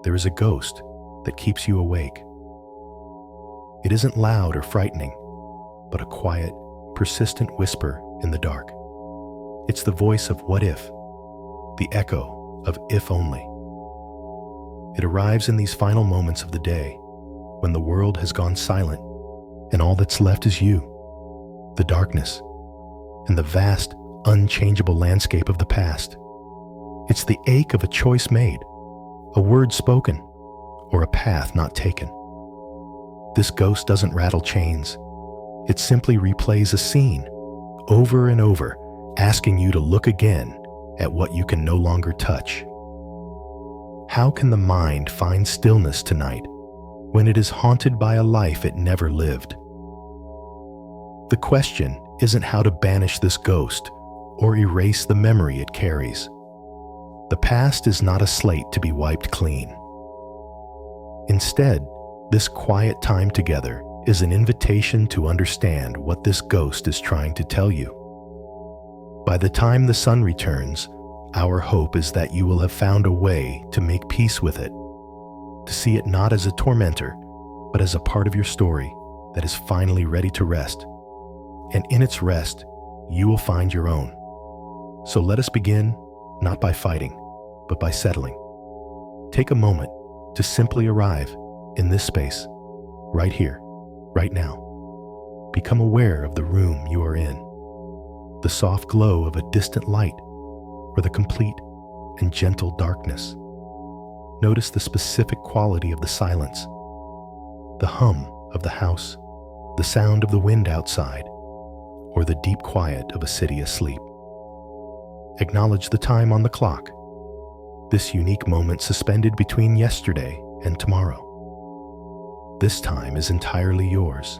there is a ghost that keeps you awake. It isn't loud or frightening, but a quiet, persistent whisper in the dark. It's the voice of what if, the echo of if only. It arrives in these final moments of the day, when the world has gone silent and all that's left is you, the darkness, and the vast, unchangeable landscape of the past. It's the ache of a choice made, a word spoken, or a path not taken. This ghost doesn't rattle chains. It simply replays a scene, over and over, asking you to look again at what you can no longer touch. How can the mind find stillness tonight when it is haunted by a life it never lived? The question isn't how to banish this ghost or erase the memory it carries. The past is not a slate to be wiped clean. Instead, this quiet time together is an invitation to understand what this ghost is trying to tell you. By the time the sun returns, our hope is that you will have found a way to make peace with it, to see it not as a tormentor, but as a part of your story that is finally ready to rest. And in its rest, you will find your own. So let us begin, not by fighting, but by settling. Take a moment to simply arrive in this space, right here, right now. Become aware of the room you are in, the soft glow of a distant light, or the complete and gentle darkness. Notice the specific quality of the silence, the hum of the house, the sound of the wind outside, or the deep quiet of a city asleep. Acknowledge the time on the clock, this unique moment suspended between yesterday and tomorrow. This time is entirely yours.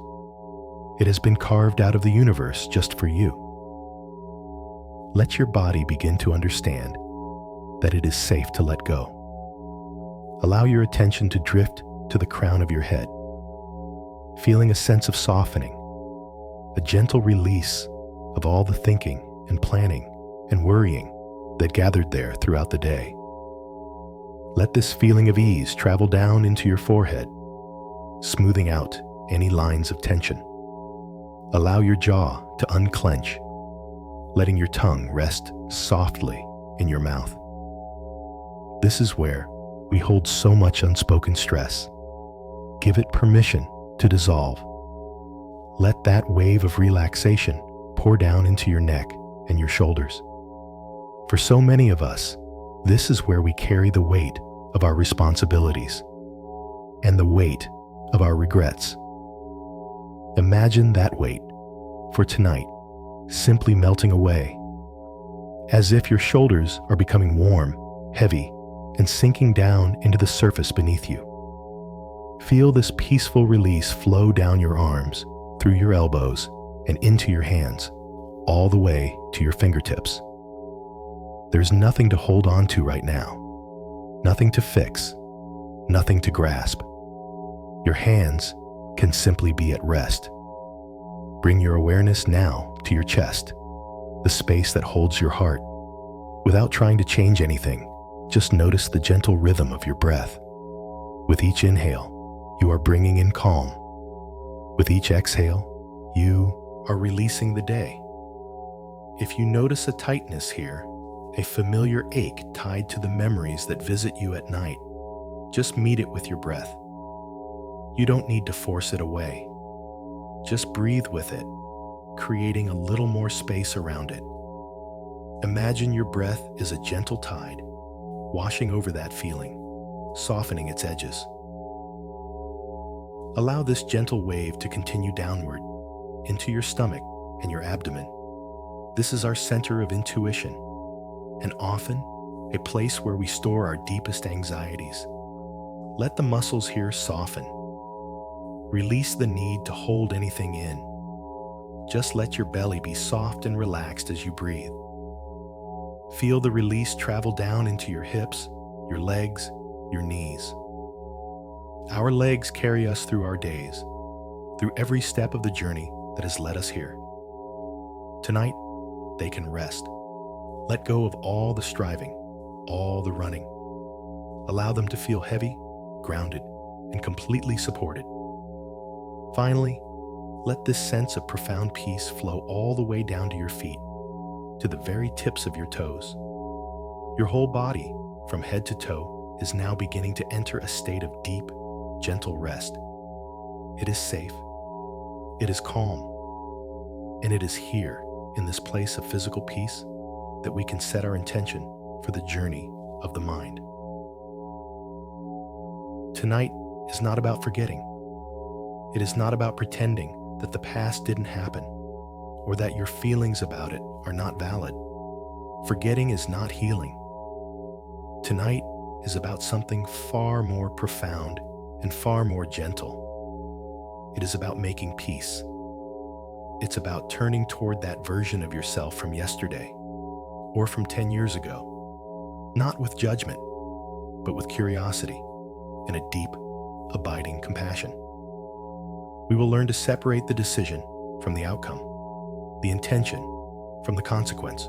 It has been carved out of the universe just for you. Let your body begin to understand that it is safe to let go. Allow your attention to drift to the crown of your head, feeling a sense of softening, a gentle release of all the thinking and planning and worrying that gathered there throughout the day. Let this feeling of ease travel down into your forehead, smoothing out any lines of tension. Allow your jaw to unclench, letting your tongue rest softly in your mouth. This is where we hold so much unspoken stress. Give it permission to dissolve. Let that wave of relaxation pour down into your neck and your shoulders. For so many of us, this is where we carry the weight of our responsibilities and the weight of our regrets. Imagine that weight for tonight simply melting away, as if your shoulders are becoming warm, heavy, and sinking down into the surface beneath you. Feel this peaceful release flow down your arms, through your elbows, and into your hands, all the way to your fingertips. There's nothing to hold on to right now, nothing to fix, nothing to grasp. Your hands can simply be at rest. Bring your awareness now to your chest, the space that holds your heart. Without trying to change anything, just notice the gentle rhythm of your breath. With each inhale, you are bringing in calm. With each exhale, you are releasing the day. If you notice a tightness here, a familiar ache tied to the memories that visit you at night, just meet it with your breath. You don't need to force it away. Just breathe with it, creating a little more space around it. Imagine your breath is a gentle tide, washing over that feeling, softening its edges. Allow this gentle wave to continue downward, into your stomach and your abdomen. This is our center of intuition, and often a place where we store our deepest anxieties. Let the muscles here soften. Release the need to hold anything in. Just let your belly be soft and relaxed as you breathe. Feel the release travel down into your hips, your legs, your knees. Our legs carry us through our days, through every step of the journey that has led us here. Tonight, they can rest. Let go of all the striving, all the running. Allow them to feel heavy, grounded, and completely supported. Finally, let this sense of profound peace flow all the way down to your feet, to the very tips of your toes. Your whole body, from head to toe, is now beginning to enter a state of deep, gentle rest. It is safe, it is calm, and it is here, in this place of physical peace, that we can set our intention for the journey of the mind. Tonight is not about forgetting. It is not about pretending that the past didn't happen, or that your feelings about it are not valid. Forgetting is not healing. Tonight is about something far more profound and far more gentle. It is about making peace. It's about turning toward that version of yourself from yesterday, or from 10 years ago, not with judgment, but with curiosity and a deep, abiding compassion. We will learn to separate the decision from the outcome, the intention from the consequence.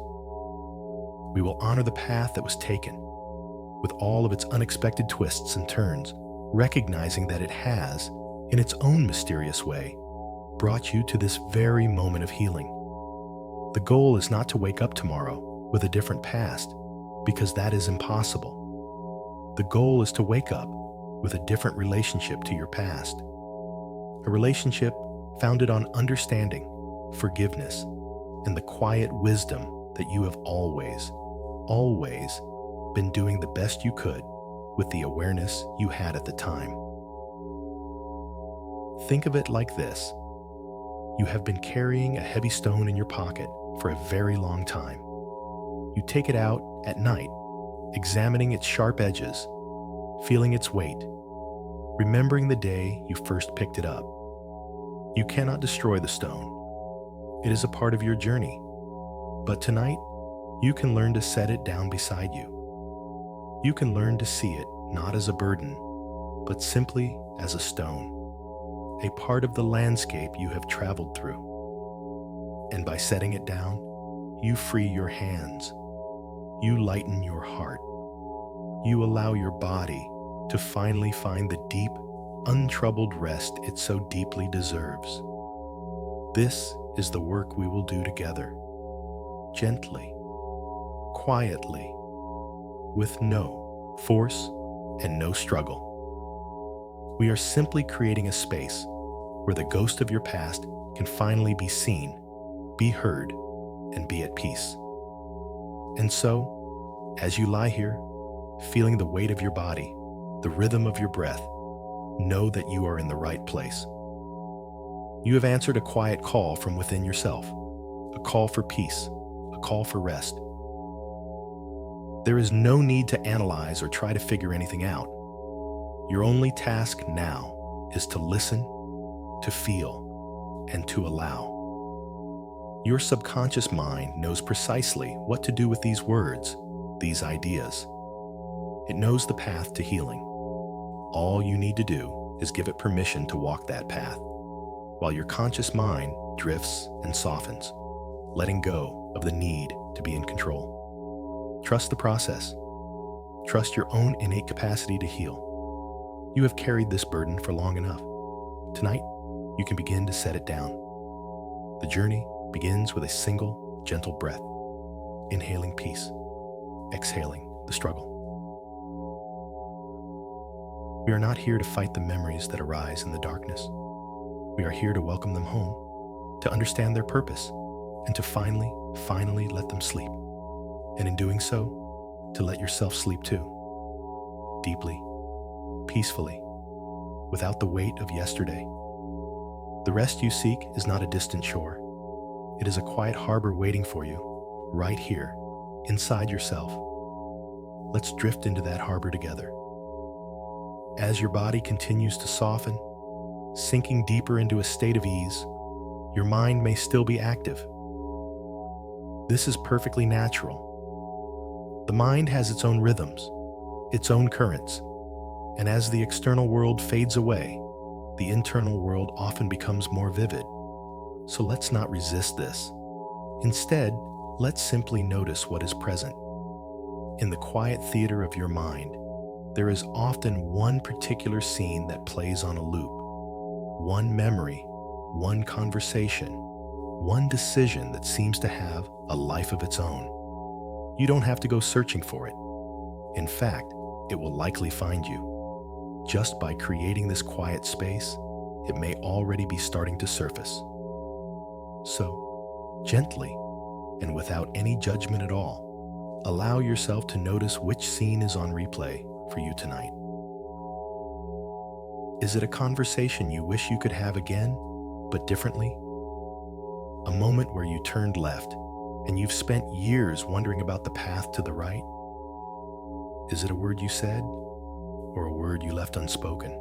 We will honor the path that was taken, with all of its unexpected twists and turns, recognizing that it has, in its own mysterious way, brought you to this very moment of healing. The goal is not to wake up tomorrow with a different past, because that is impossible. The goal is to wake up with a different relationship to your past. A relationship founded on understanding, forgiveness, and the quiet wisdom that you have always been doing the best you could with the awareness you had at the time. Think of it like this. You have been carrying a heavy stone in your pocket for a very long time. You take it out at night, examining its sharp edges, feeling its weight, remembering the day you first picked it up. You cannot destroy the stone. It is a part of your journey. But tonight, you can learn to set it down beside you. You can learn to see it not as a burden, but simply as a stone, a part of the landscape you have traveled through. And by setting it down, you free your hands. You lighten your heart. You allow your body to finally find the deep, untroubled rest it so deeply deserves. This is the work we will do together, gently, quietly, with no force and no struggle. We are simply creating a space where the ghost of your past can finally be seen, be heard, and be at peace. And so, as you lie here, feeling the weight of your body, the rhythm of your breath, know that you are in the right place. You have answered a quiet call from within yourself, a call for peace, a call for rest. There is no need to analyze or try to figure anything out. Your only task now is to listen, to feel, and to allow. Your subconscious mind knows precisely what to do with these words, these ideas. It knows the path to healing. All you need to do is give it permission to walk that path, while your conscious mind drifts and softens, letting go of the need to be in control. Trust the process. Trust your own innate capacity to heal. You have carried this burden for long enough. Tonight, you can begin to set it down. The journey begins with a single, gentle breath, inhaling peace, exhaling the struggle. We are not here to fight the memories that arise in the darkness. We are here to welcome them home, to understand their purpose, and to finally let them sleep. And in doing so, to let yourself sleep too. Deeply, peacefully, without the weight of yesterday. The rest you seek is not a distant shore. It is a quiet harbor waiting for you, right here, inside yourself. Let's drift into that harbor together. As your body continues to soften, sinking deeper into a state of ease, your mind may still be active. This is perfectly natural. The mind has its own rhythms, its own currents, and as the external world fades away, the internal world often becomes more vivid. So let's not resist this. Instead, let's simply notice what is present. In the quiet theater of your mind, There is often one particular scene that plays on a loop, one memory, one conversation, one decision that seems to have a life of its own. You don't have to go searching for it. In fact, it will likely find you. Just by creating this quiet space, it may already be starting to surface. So, gently, and without any judgment at all, allow yourself to notice which scene is on replay for you tonight. Is it a conversation you wish you could have again, but differently? A moment where you turned left and you've spent years wondering about the path to the right? Is it a word you said or a word you left unspoken?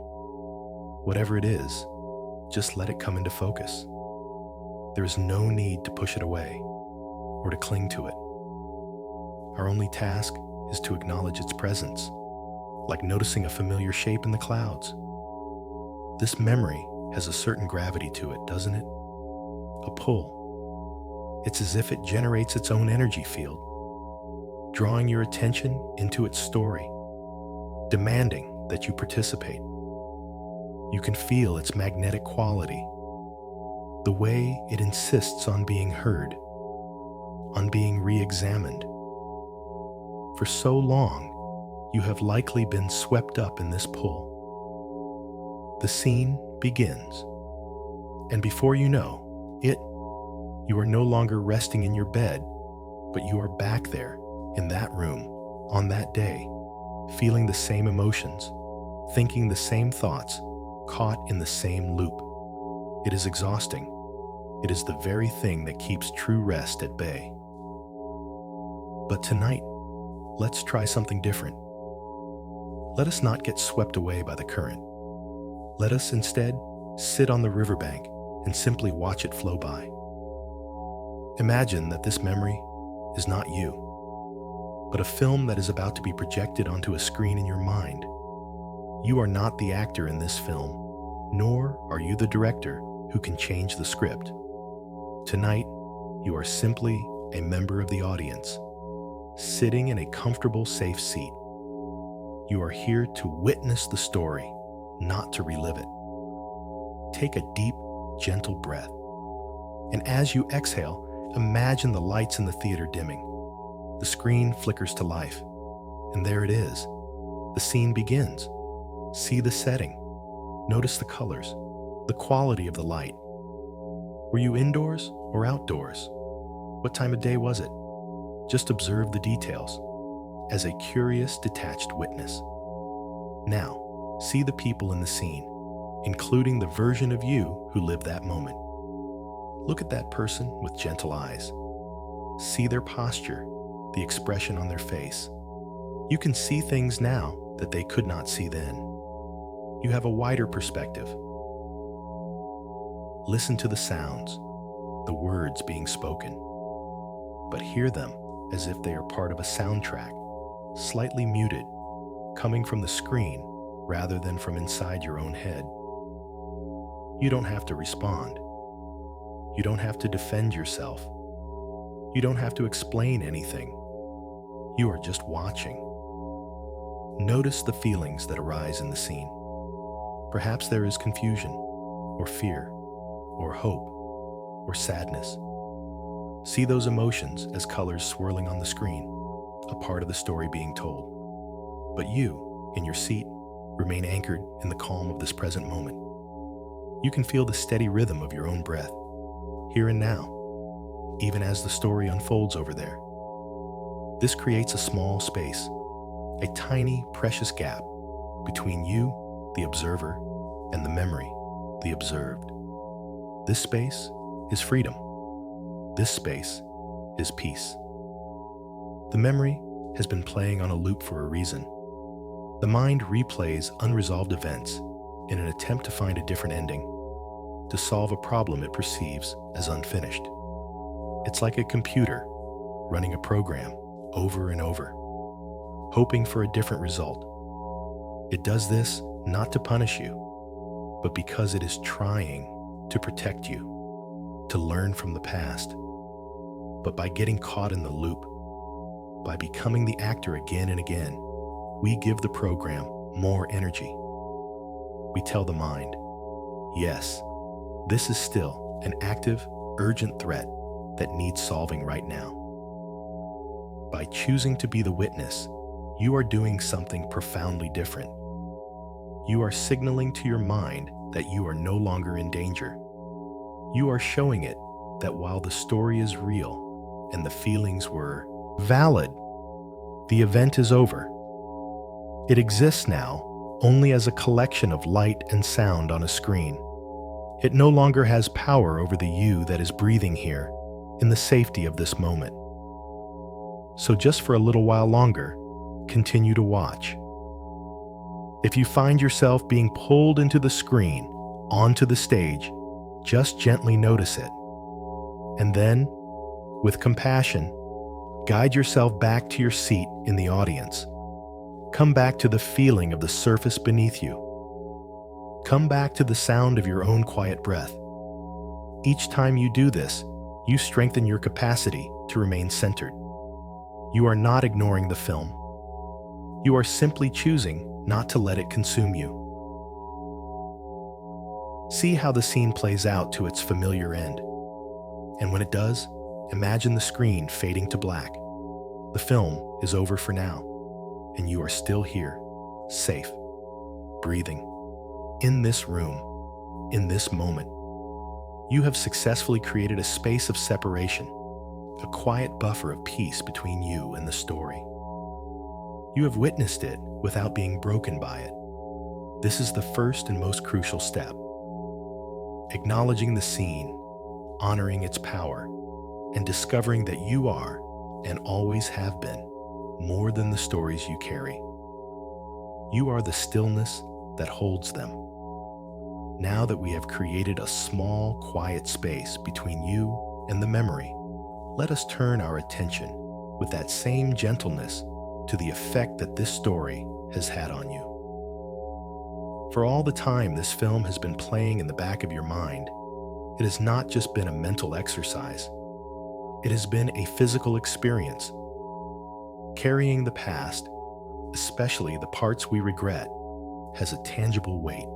Whatever it is, just let it come into focus. There is no need to push it away or to cling to it. Our only task is to acknowledge its presence, like noticing a familiar shape in the clouds. This memory has a certain gravity to it, doesn't it? A pull. It's as if it generates its own energy field, drawing your attention into its story, demanding that you participate. You can feel its magnetic quality, the way it insists on being heard, on being re-examined. For so long, you have likely been swept up in this pull. The scene begins, and before you know it, you are no longer resting in your bed, but you are back there in that room on that day, feeling the same emotions, thinking the same thoughts, caught in the same loop. It is exhausting. It is the very thing that keeps true rest at bay. But tonight, let's try something different. Let us not get swept away by the current. Let us instead sit on the riverbank and simply watch it flow by. Imagine that this memory is not you, but a film that is about to be projected onto a screen in your mind. You are not the actor in this film, nor are you the director who can change the script. Tonight, you are simply a member of the audience, sitting in a comfortable, safe seat. You are here to witness the story, not to relive it. Take a deep, gentle breath, and as you exhale, imagine the lights in the theater dimming. The screen flickers to life, and there it is. The scene begins. See the setting. Notice the colors, the quality of the light. Were you indoors or outdoors? What time of day was it? Just observe the details as a curious, detached witness. Now, see the people in the scene, including the version of you who lived that moment. Look at that person with gentle eyes. See their posture, the expression on their face. You can see things now that they could not see then. You have a wider perspective. Listen to the sounds, the words being spoken, but hear them as if they are part of a soundtrack, slightly muted, coming from the screen rather than from inside your own head. You don't have to respond. You don't have to defend yourself. You don't have to explain anything. You are just watching. Notice the feelings that arise in the scene. Perhaps there is confusion, or fear, or hope, or sadness. See those emotions as colors swirling on the screen, a part of the story being told. But you, in your seat, remain anchored in the calm of this present moment. You can feel the steady rhythm of your own breath, here and now, even as the story unfolds over there. This creates a small space, a tiny, precious gap between you, the observer, and the memory, the observed. This space is freedom. This space is peace. The memory has been playing on a loop for a reason. The mind replays unresolved events in an attempt to find a different ending, to solve a problem it perceives as unfinished. It's like a computer running a program over and over, hoping for a different result. It does this not to punish you, but because it is trying to protect you, to learn from the past. But by getting caught in the loop, by becoming the actor again and again, we give the program more energy. We tell the mind, yes, this is still an active, urgent threat that needs solving right now. By choosing to be the witness, you are doing something profoundly different. You are signaling to your mind that you are no longer in danger. You are showing it that while the story is real and the feelings were valid, the event is over. It exists now only as a collection of light and sound on a screen. It no longer has power over the you that is breathing here in the safety of this moment. So just for a little while longer, continue to watch. If you find yourself being pulled into the screen, onto the stage, just gently notice it. And then, with compassion, guide yourself back to your seat in the audience. Come back to the feeling of the surface beneath you. Come back to the sound of your own quiet breath. Each time you do this, you strengthen your capacity to remain centered. You are not ignoring the film. You are simply choosing not to let it consume you. See how the scene plays out to its familiar end. And when it does, imagine the screen fading to black. The film is over for now, and you are still here, safe, breathing. In this room, in this moment, you have successfully created a space of separation, a quiet buffer of peace between you and the story. You have witnessed it without being broken by it. This is the first and most crucial step. Acknowledging the scene, honoring its power, and discovering that you are, and always have been, more than the stories you carry. You are the stillness that holds them. Now that we have created a small, quiet space between you and the memory, let us turn our attention with that same gentleness to the effect that this story has had on you. For all the time this film has been playing in the back of your mind, it has not just been a mental exercise. It has been a physical experience. Carrying the past, especially the parts we regret, has a tangible weight.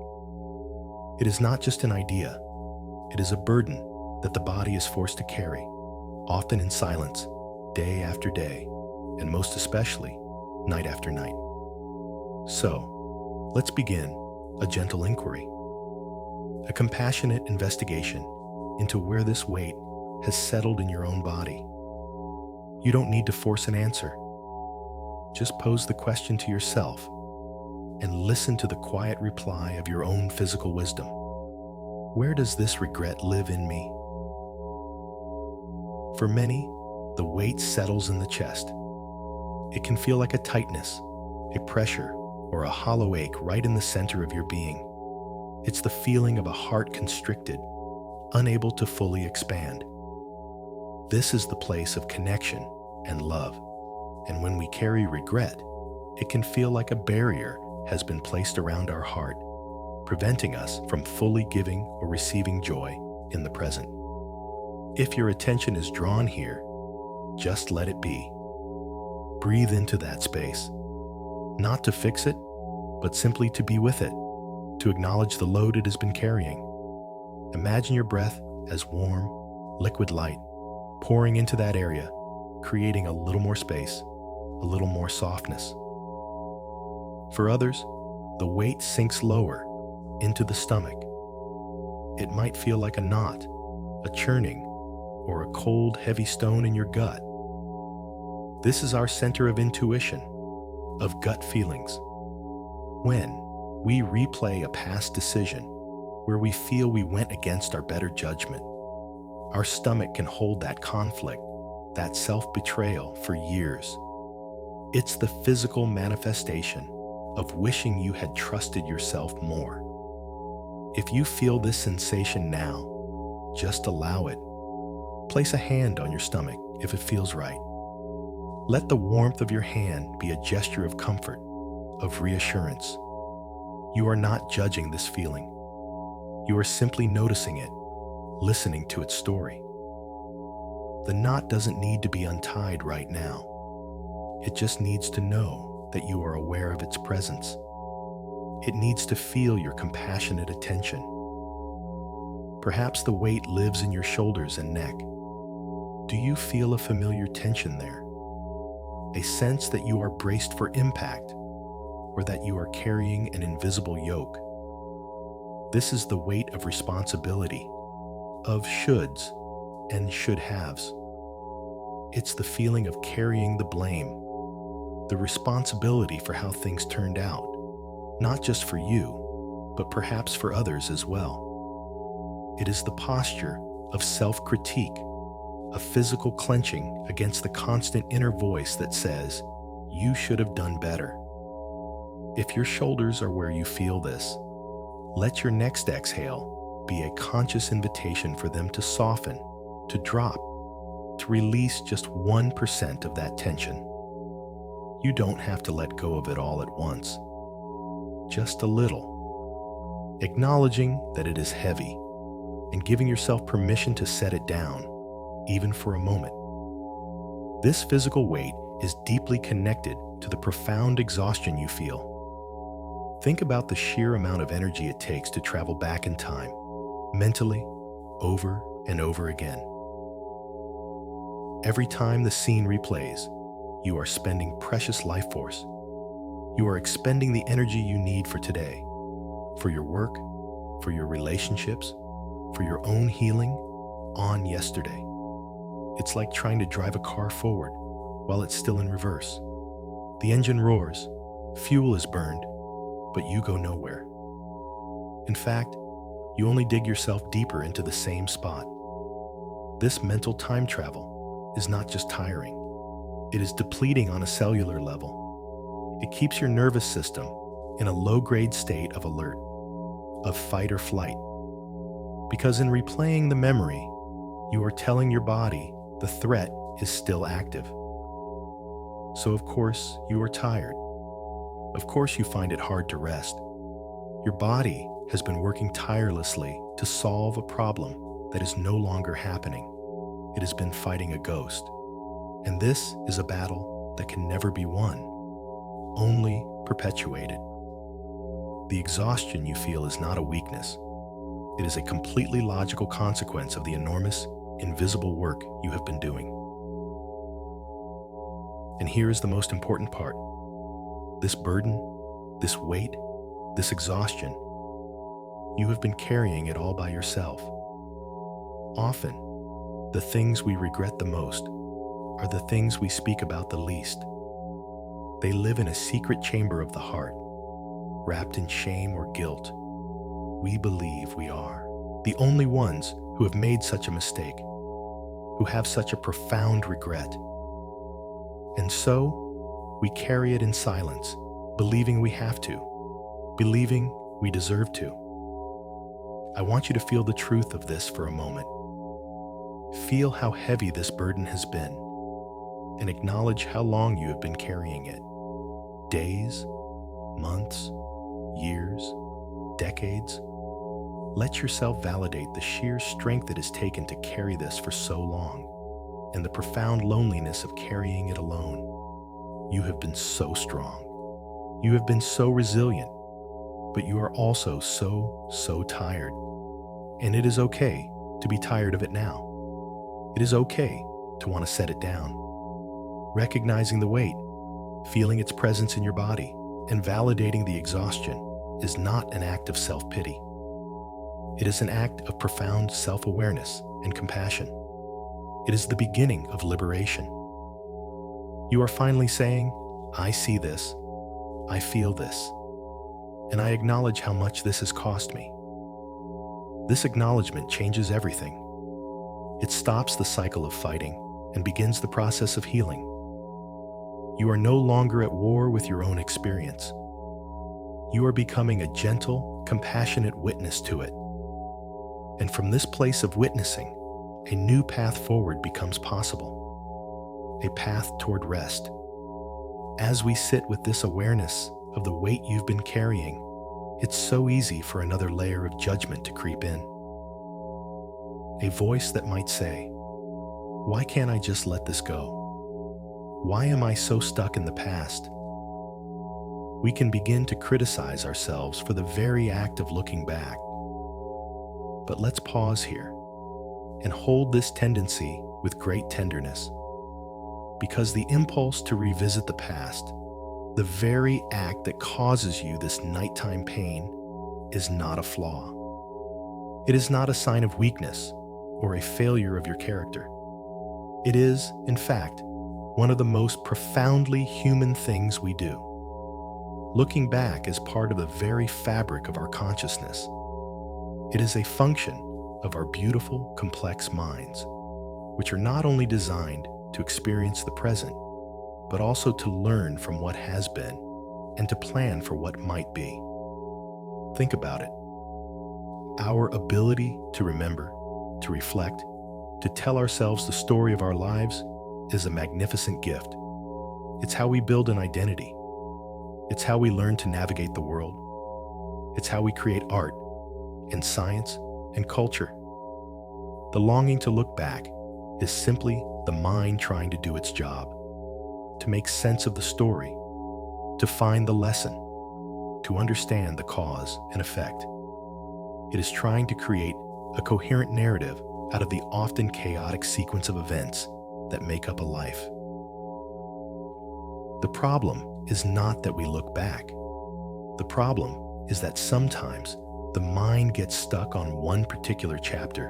It is not just an idea. It is a burden that the body is forced to carry, often in silence, day after day, and most especially, night after night. So, let's begin a gentle inquiry, a compassionate investigation into where this weight has settled in your own body. You don't need to force an answer. Just pose the question to yourself and listen to the quiet reply of your own physical wisdom. Where does this regret live in me? For many, the weight settles in the chest. It can feel like a tightness, a pressure, or a hollow ache right in the center of your being. It's the feeling of a heart constricted, unable to fully expand. This is the place of connection and love. And when we carry regret, it can feel like a barrier has been placed around our heart, preventing us from fully giving or receiving joy in the present. If your attention is drawn here, just let it be. Breathe into that space, not to fix it, but simply to be with it, to acknowledge the load it has been carrying. Imagine your breath as warm, liquid light, pouring into that area, creating a little more space, a little more softness. For others, the weight sinks lower into the stomach. It might feel like a knot, a churning, or a cold, heavy stone in your gut. This is our center of intuition, of gut feelings. When we replay a past decision where we feel we went against our better judgment, our stomach can hold that conflict, that self-betrayal for years. It's the physical manifestation of wishing you had trusted yourself more. If you feel this sensation now, just allow it. Place a hand on your stomach if it feels right. Let the warmth of your hand be a gesture of comfort, of reassurance. You are not judging this feeling. You are simply noticing it, listening to its story. The knot doesn't need to be untied right now. It just needs to know that you are aware of its presence. It needs to feel your compassionate attention. Perhaps the weight lives in your shoulders and neck. Do you feel a familiar tension there? A sense that you are braced for impact, or that you are carrying an invisible yoke? This is the weight of responsibility, of shoulds and should-haves. It's the feeling of carrying the blame, the responsibility for how things turned out, not just for you, but perhaps for others as well. It is the posture of self-critique, a physical clenching against the constant inner voice that says, "You should have done better." If your shoulders are where you feel this, let your next exhale be a conscious invitation for them to soften, to drop, to release just 1% of that tension. You don't have to let go of it all at once. Just a little. Acknowledging that it is heavy and giving yourself permission to set it down, even for a moment. This physical weight is deeply connected to the profound exhaustion you feel. Think about the sheer amount of energy it takes to travel back in time, mentally, over and over again. Every time the scene replays, you are spending precious life force. You are expending the energy you need for today, for your work, for your relationships, for your own healing, on yesterday. It's like trying to drive a car forward while it's still in reverse. The engine roars, fuel is burned, but you go nowhere. In fact, you only dig yourself deeper into the same spot. This mental time travel is not just tiring, it is depleting on a cellular level. It keeps your nervous system in a low-grade state of alert, of fight or flight. Because in replaying the memory, you are telling your body the threat is still active. So of course you are tired. Of course you find it hard to rest. Your body has been working tirelessly to solve a problem that is no longer happening. It has been fighting a ghost. And this is a battle that can never be won, only perpetuated. The exhaustion you feel is not a weakness. It is a completely logical consequence of the enormous, invisible work you have been doing. And here is the most important part. This burden, this weight, this exhaustion, you have been carrying it all by yourself. Often, the things we regret the most are the things we speak about the least. They live in a secret chamber of the heart, wrapped in shame or guilt. We believe we are the only ones who have made such a mistake, who have such a profound regret. And so, we carry it in silence, believing we have to, believing we deserve to. I want you to feel the truth of this for a moment. Feel how heavy this burden has been, and acknowledge how long you have been carrying it. Days, months, years, decades. Let yourself validate the sheer strength it has taken to carry this for so long, and the profound loneliness of carrying it alone. You have been so strong. You have been so resilient, but you are also so tired. And it is okay to be tired of it now. It is okay to want to set it down. Recognizing the weight, feeling its presence in your body, and validating the exhaustion is not an act of self-pity. It is an act of profound self-awareness and compassion. It is the beginning of liberation. You are finally saying, I see this, I feel this, and I acknowledge how much this has cost me. This acknowledgement changes everything. It stops the cycle of fighting and begins the process of healing. You are no longer at war with your own experience. You are becoming a gentle, compassionate witness to it. And from this place of witnessing, a new path forward becomes possible. A path toward rest. As we sit with this awareness of the weight you've been carrying, it's so easy for another layer of judgment to creep in. A voice that might say, why can't I just let this go? Why am I so stuck in the past? we can begin to criticize ourselves for the very act of looking back. But let's pause here and hold this tendency with great tenderness, because the impulse to revisit the past, the very act that causes you this nighttime pain, is not a flaw. It is not a sign of weakness or a failure of your character. It is, in fact, one of the most profoundly human things we do. Looking back is part of the very fabric of our consciousness. It is a function of our beautiful, complex minds, which are not only designed to experience the present, but also to learn from what has been and to plan for what might be. Think about it. Our ability to remember, to reflect, to tell ourselves the story of our lives is a magnificent gift. It's how we build an identity. It's how we learn to navigate the world. It's how we create art and science and culture. The longing to look back is simply the mind trying to do its job, to make sense of the story, to find the lesson, to understand the cause and effect. It is trying to create a coherent narrative out of the often chaotic sequence of events that make up a life. The problem is not that we look back. The problem is that sometimes the mind gets stuck on one particular chapter,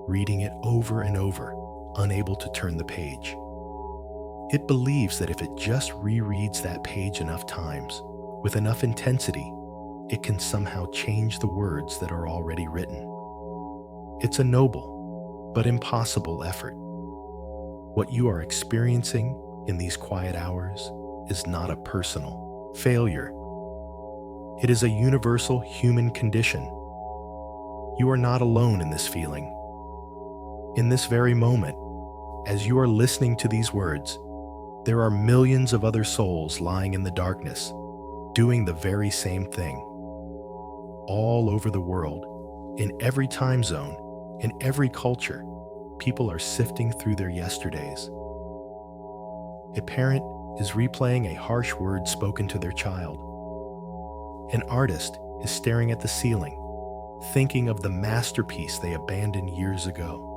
reading it over and over, unable to turn the page. It believes that if it just rereads that page enough times, with enough intensity, it can somehow change the words that are already written. It's a noble, but impossible effort. What you are experiencing in these quiet hours is not a personal failure. It is a universal human condition. You are not alone in this feeling. In this very moment, as you are listening to these words, there are millions of other souls lying in the darkness, doing the very same thing. All over the world, in every time zone, in every culture, people are sifting through their yesterdays. A parent is replaying a harsh word spoken to their child. An artist is staring at the ceiling, thinking of the masterpiece they abandoned years ago.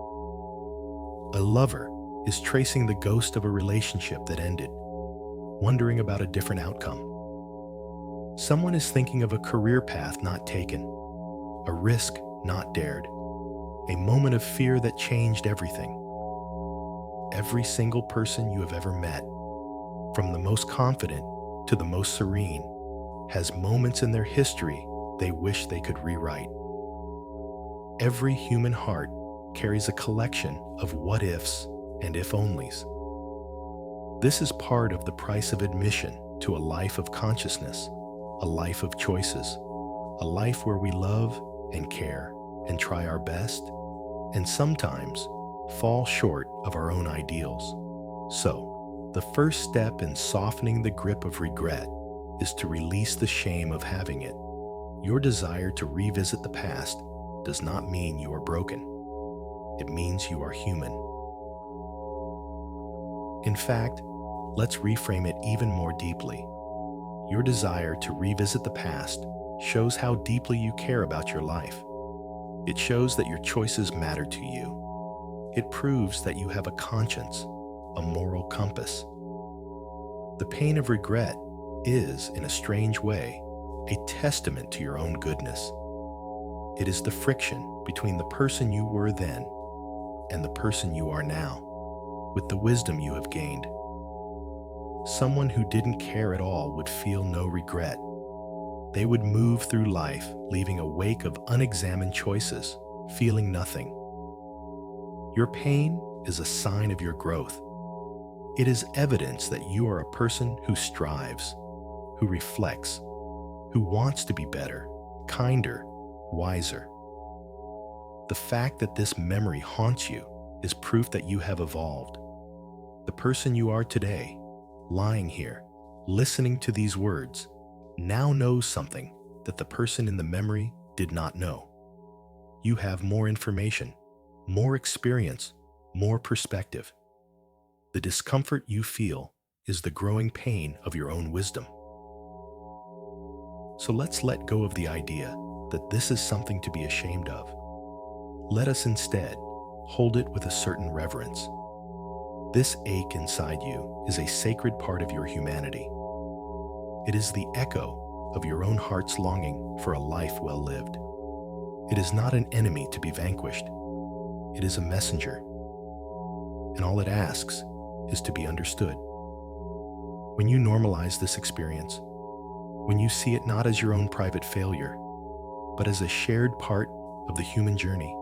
A lover is tracing the ghost of a relationship that ended, wondering about a different outcome. Someone is thinking of a career path not taken, a risk not dared, a moment of fear that changed everything. Every single person you have ever met, from the most confident to the most serene, has moments in their history they wish they could rewrite. Every human heart carries a collection of what-ifs and if-onlys. This is part of the price of admission to a life of consciousness, a life of choices, a life where we love and care and try our best, and sometimes fall short of our own ideals. So, the first step in softening the grip of regret is to release the shame of having it. Your desire to revisit the past does not mean you are broken. It means you are human. In fact, let's reframe it even more deeply. Your desire to revisit the past shows how deeply you care about your life. It shows that your choices matter to you. It proves that you have a conscience, a moral compass. The pain of regret is, in a strange way, a testament to your own goodness. It is the friction between the person you were then and the person you are now, with the wisdom you have gained. Someone who didn't care at all would feel no regret. They would move through life, leaving a wake of unexamined choices, feeling nothing. Your pain is a sign of your growth. It is evidence that you are a person who strives, who reflects, who wants to be better, kinder, wiser. The fact that this memory haunts you is proof that you have evolved. The person you are today, lying here, listening to these words, now knows something that the person in the memory did not know. You have more information, more experience, more perspective. The discomfort you feel is the growing pain of your own wisdom. So let's let go of the idea that this is something to be ashamed of. Let us instead hold it with a certain reverence. This ache inside you is a sacred part of your humanity. It is the echo of your own heart's longing for a life well lived. It is not an enemy to be vanquished. It is a messenger. And all it asks is to be understood. When you normalize this experience, when you see it not as your own private failure, but as a shared part of the human journey,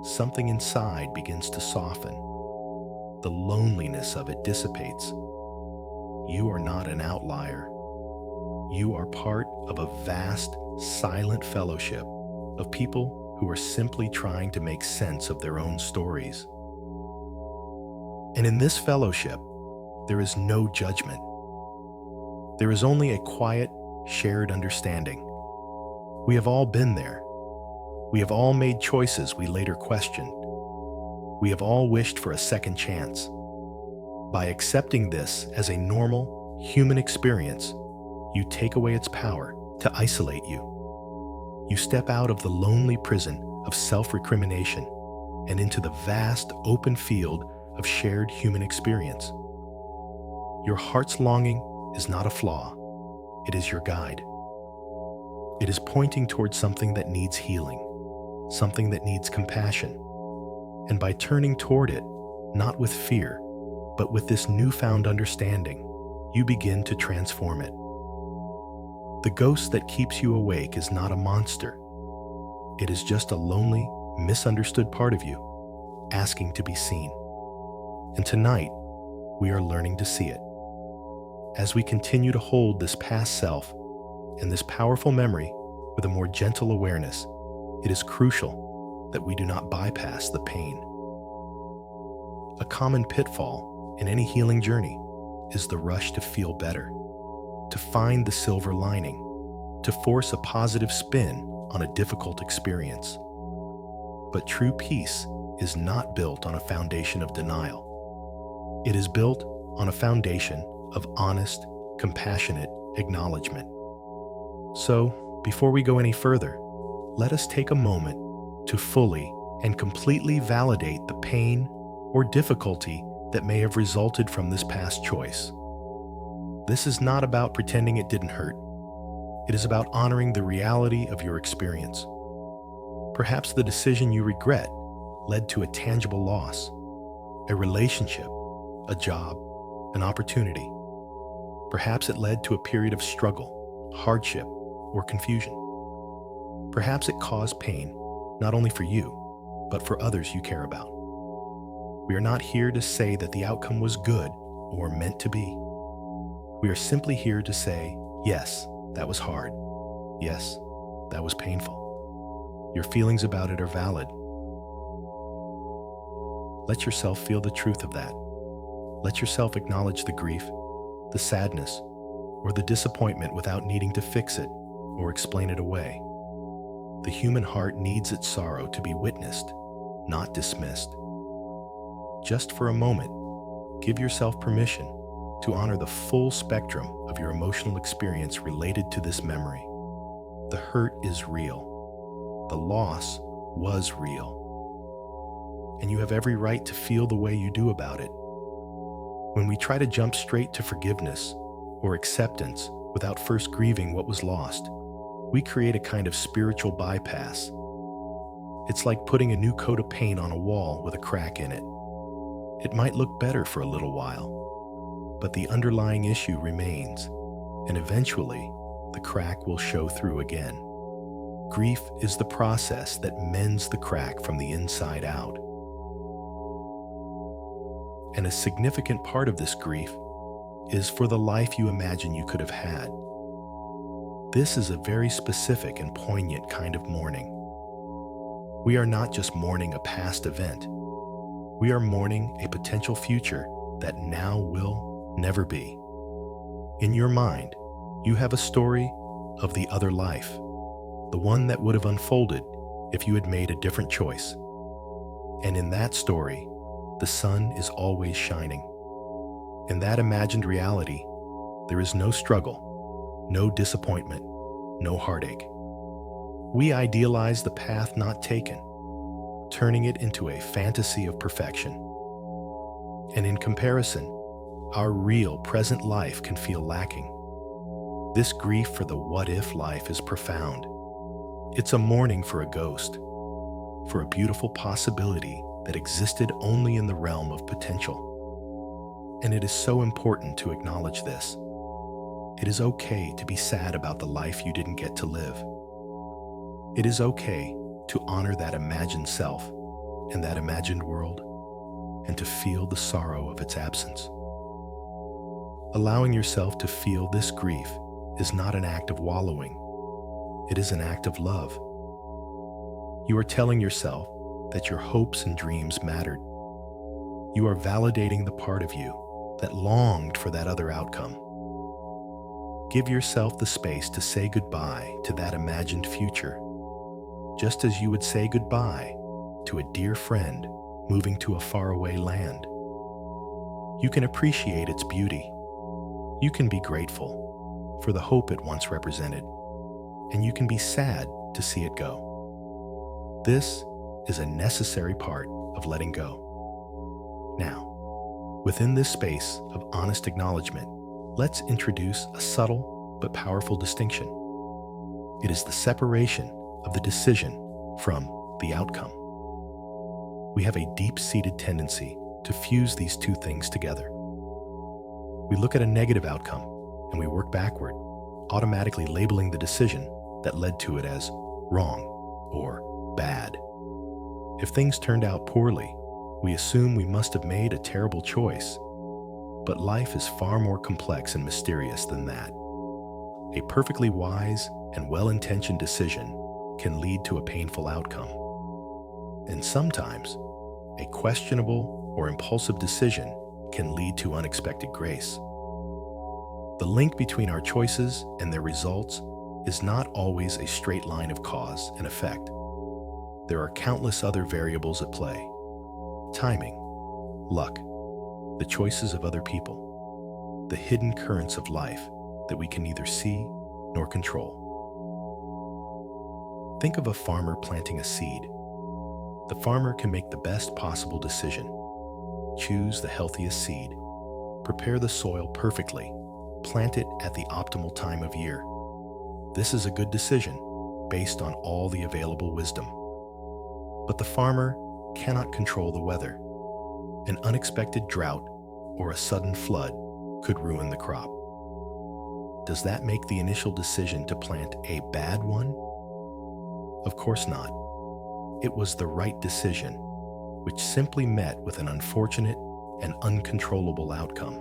something inside begins to soften. The loneliness of it dissipates. You are not an outlier. You are part of a vast, silent fellowship of people who are simply trying to make sense of their own stories. And in this fellowship, there is no judgment. There is only a quiet, shared understanding. We have all been there. We have all made choices we later questioned. We have all wished for a second chance. By accepting this as a normal, human experience, you take away its power to isolate you. You step out of the lonely prison of self-recrimination and into the vast, open field of shared human experience. Your heart's longing is not a flaw. It is your guide. It is pointing towards something that needs healing, something that needs compassion. And by turning toward it, not with fear, but with this newfound understanding, you begin to transform it. The ghost that keeps you awake is not a monster. It is just a lonely, misunderstood part of you, asking to be seen. And tonight, we are learning to see it. As we continue to hold this past self and this powerful memory with a more gentle awareness, it is crucial that we do not bypass the pain. A common pitfall in any healing journey is the rush to feel better, to find the silver lining, to force a positive spin on a difficult experience. But true peace is not built on a foundation of denial. It is built on a foundation of honest, compassionate acknowledgement. So, before we go any further, let us take a moment to fully and completely validate the pain or difficulty that may have resulted from this past choice. This is not about pretending it didn't hurt. It is about honoring the reality of your experience. Perhaps the decision you regret led to a tangible loss, a relationship, a job, an opportunity. Perhaps it led to a period of struggle, hardship, or confusion. Perhaps it caused pain, not only for you, but for others you care about. We are not here to say that the outcome was good or meant to be. We are simply here to say, yes, that was hard. Yes, that was painful. Your feelings about it are valid. Let yourself feel the truth of that. Let yourself acknowledge the grief, the sadness, or the disappointment without needing to fix it or explain it away. The human heart needs its sorrow to be witnessed, not dismissed. Just for a moment, give yourself permission to honor the full spectrum of your emotional experience related to this memory. The hurt is real. The loss was real. And you have every right to feel the way you do about it. When we try to jump straight to forgiveness or acceptance without first grieving what was lost, we create a kind of spiritual bypass. It's like putting a new coat of paint on a wall with a crack in it. It might look better for a little while, but the underlying issue remains, and eventually, the crack will show through again. Grief is the process that mends the crack from the inside out. And a significant part of this grief is for the life you imagine you could have had. This is a very specific and poignant kind of mourning. We are not just mourning a past event. We are mourning a potential future that now will never be. In your mind, you have a story of the other life, the one that would have unfolded if you had made a different choice. And in that story, the sun is always shining. In that imagined reality, there is no struggle, no disappointment, no heartache. We idealize the path not taken, turning it into a fantasy of perfection. And in comparison, our real present life can feel lacking. This grief for the what-if life is profound. It's a mourning for a ghost, for a beautiful possibility that existed only in the realm of potential. And it is so important to acknowledge this. It is okay to be sad about the life you didn't get to live. It is okay to honor that imagined self and that imagined world, and to feel the sorrow of its absence. Allowing yourself to feel this grief is not an act of wallowing. It is an act of love. You are telling yourself that your hopes and dreams mattered. You are validating the part of you that longed for that other outcome. Give yourself the space to say goodbye to that imagined future, just as you would say goodbye to a dear friend moving to a faraway land. You can appreciate its beauty. You can be grateful for the hope it once represented, and you can be sad to see it go. This is a necessary part of letting go. Now, within this space of honest acknowledgement, let's introduce a subtle but powerful distinction. It is the separation of the decision from the outcome. We have a deep-seated tendency to fuse these two things together. We look at a negative outcome and we work backward, automatically labeling the decision that led to it as wrong or bad. If things turned out poorly, we assume we must have made a terrible choice. But life is far more complex and mysterious than that. A perfectly wise and well-intentioned decision can lead to a painful outcome. And sometimes, a questionable or impulsive decision can lead to unexpected grace. The link between our choices and their results is not always a straight line of cause and effect. There are countless other variables at play: timing, luck, the choices of other people, the hidden currents of life that we can neither see nor control. Think of a farmer planting a seed. The farmer can make the best possible decision: choose the healthiest seed, prepare the soil perfectly, plant it at the optimal time of year. This is a good decision based on all the available wisdom. But the farmer cannot control the weather. An unexpected drought or a sudden flood could ruin the crop. Does that make the initial decision to plant a bad one? Of course not. It was the right decision, which simply met with an unfortunate and uncontrollable outcome.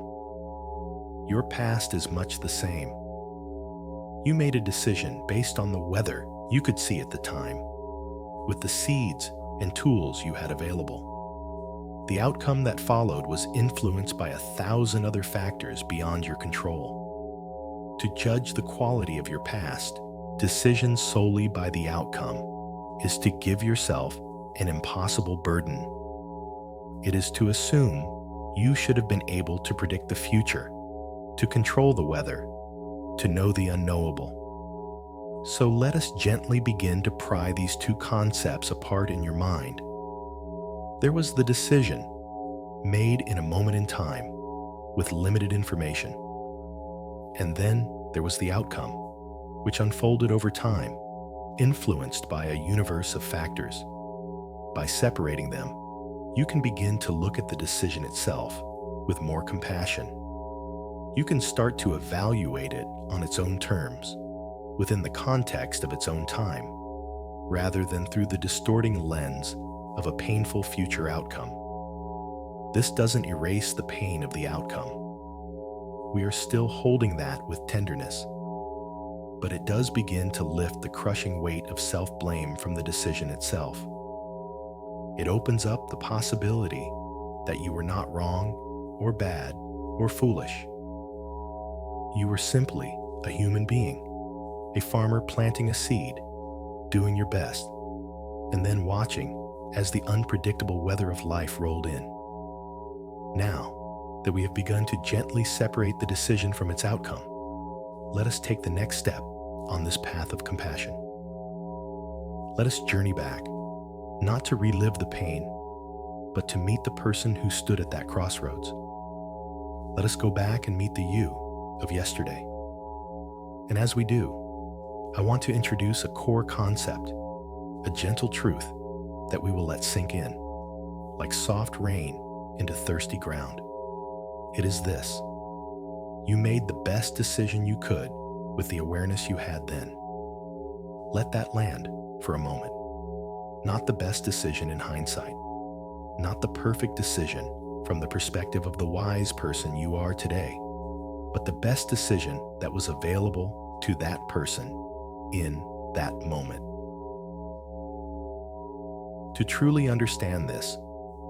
Your past is much the same. You made a decision based on the weather you could see at the time, with the seeds and tools you had available. The outcome that followed was influenced by 1,000 other factors beyond your control. To judge the quality of your past decisions solely by the outcome is to give yourself an impossible burden. It is to assume you should have been able to predict the future, to control the weather, to know the unknowable. So let us gently begin to pry these two concepts apart in your mind. There was the decision, made in a moment in time, with limited information. And then there was the outcome, which unfolded over time, influenced by a universe of factors. By separating them, you can begin to look at the decision itself with more compassion. You can start to evaluate it on its own terms, within the context of its own time, rather than through the distorting lens of a painful future outcome. This doesn't erase the pain of the outcome. We are still holding that with tenderness, but it does begin to lift the crushing weight of self-blame from the decision itself. It opens up the possibility that you were not wrong or bad or foolish. You were simply a human being, a farmer planting a seed, doing your best, and then watching as the unpredictable weather of life rolled in. Now that we have begun to gently separate the decision from its outcome, let us take the next step on this path of compassion. Let us journey back, not to relive the pain, but to meet the person who stood at that crossroads. Let us go back and meet the you of yesterday. And as we do, I want to introduce a core concept, a gentle truth that we will let sink in, like soft rain into thirsty ground. It is this: you made the best decision you could with the awareness you had then. Let that land for a moment. Not the best decision in hindsight, not the perfect decision from the perspective of the wise person you are today, but the best decision that was available to that person in that moment. To truly understand this,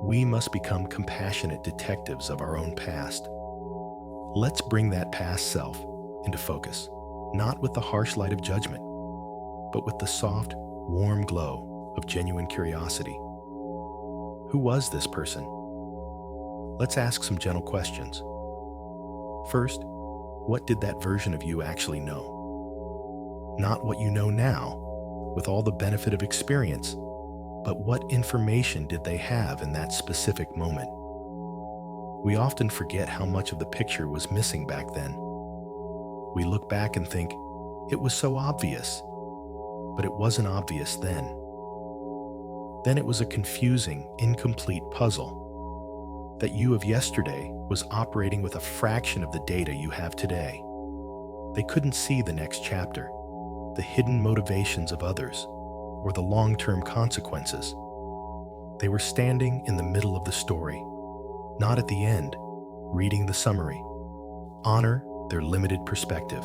we must become compassionate detectives of our own past. Let's bring that past self into focus, not with the harsh light of judgment, but with the soft, warm glow of genuine curiosity. Who was this person? Let's ask some gentle questions. First, what did that version of you actually know? Not what you know now, with all the benefit of experience, but what information did they have in that specific moment? We often forget how much of the picture was missing back then. We look back and think, it was so obvious, but it wasn't obvious then. Then it was a confusing, incomplete puzzle. That you of yesterday was operating with a fraction of the data you have today. They couldn't see the next chapter, the hidden motivations of others, or the long-term consequences. They were standing in the middle of the story, not at the end, reading the summary. Honor their limited perspective.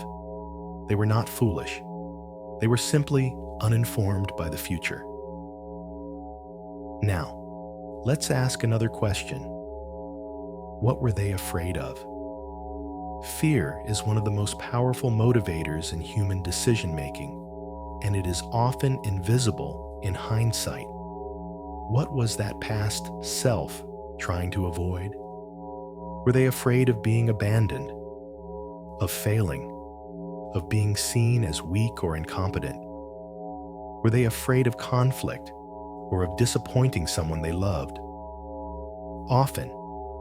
They were not foolish. They were simply uninformed by the future. Now, let's ask another question. What were they afraid of? Fear is one of the most powerful motivators in human decision-making, and it is often invisible in hindsight. What was that past self trying to avoid? Were they afraid of being abandoned, of failing, of being seen as weak or incompetent? Were they afraid of conflict or of disappointing someone they loved? Often,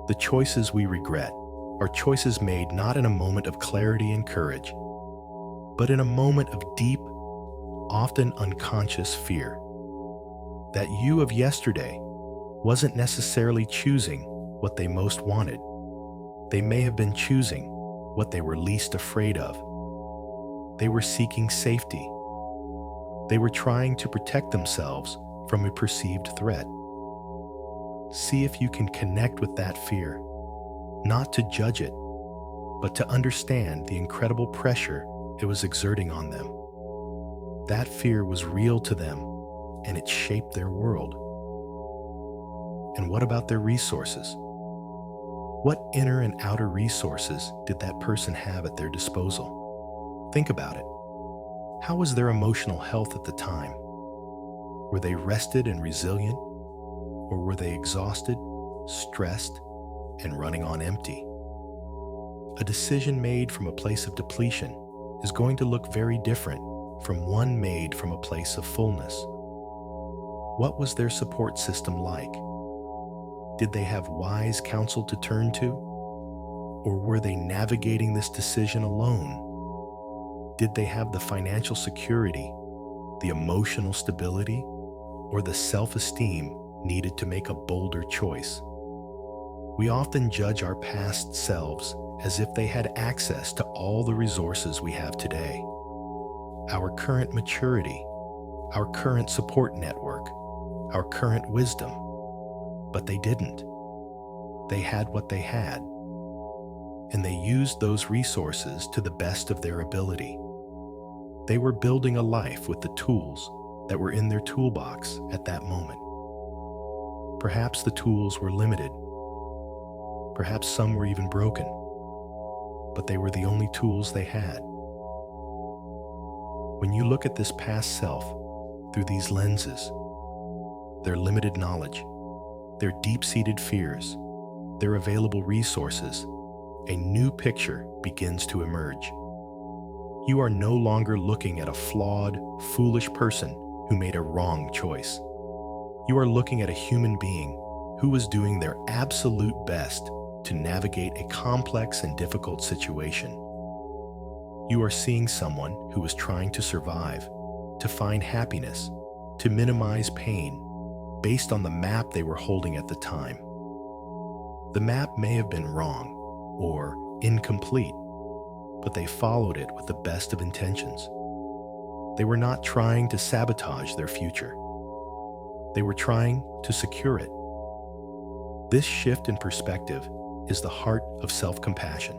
the choices we regret are choices made not in a moment of clarity and courage, but in a moment of deep, often unconscious fear. That you of yesterday wasn't necessarily choosing what they most wanted. They may have been choosing what they were least afraid of. They were seeking safety. They were trying to protect themselves from a perceived threat. See if you can connect with that fear, not to judge it, but to understand the incredible pressure it was exerting on them. That fear was real to them, and it shaped their world. And what about their resources? What inner and outer resources did that person have at their disposal? Think about it. How was their emotional health at the time? Were they rested and resilient? Or were they exhausted, stressed, and running on empty? A decision made from a place of depletion is going to look very different from one made from a place of fullness. What was their support system like? Did they have wise counsel to turn to? Or were they navigating this decision alone? Did they have the financial security, the emotional stability, or the self-esteem needed to make a bolder choice? We often judge our past selves as if they had access to all the resources we have today. Our current maturity, our current support network, our current wisdom. But they didn't. They had what they had, and they used those resources to the best of their ability. They were building a life with the tools that were in their toolbox at that moment. Perhaps the tools were limited. Perhaps some were even broken, but they were the only tools they had. When you look at this past self through these lenses, their limited knowledge, their deep-seated fears, their available resources, a new picture begins to emerge. You are no longer looking at a flawed, foolish person who made a wrong choice. You are looking at a human being who was doing their absolute best to navigate a complex and difficult situation. You are seeing someone who was trying to survive, to find happiness, to minimize pain, based on the map they were holding at the time. The map may have been wrong or incomplete, but they followed it with the best of intentions. They were not trying to sabotage their future. They were trying to secure it. This shift in perspective is the heart of self-compassion.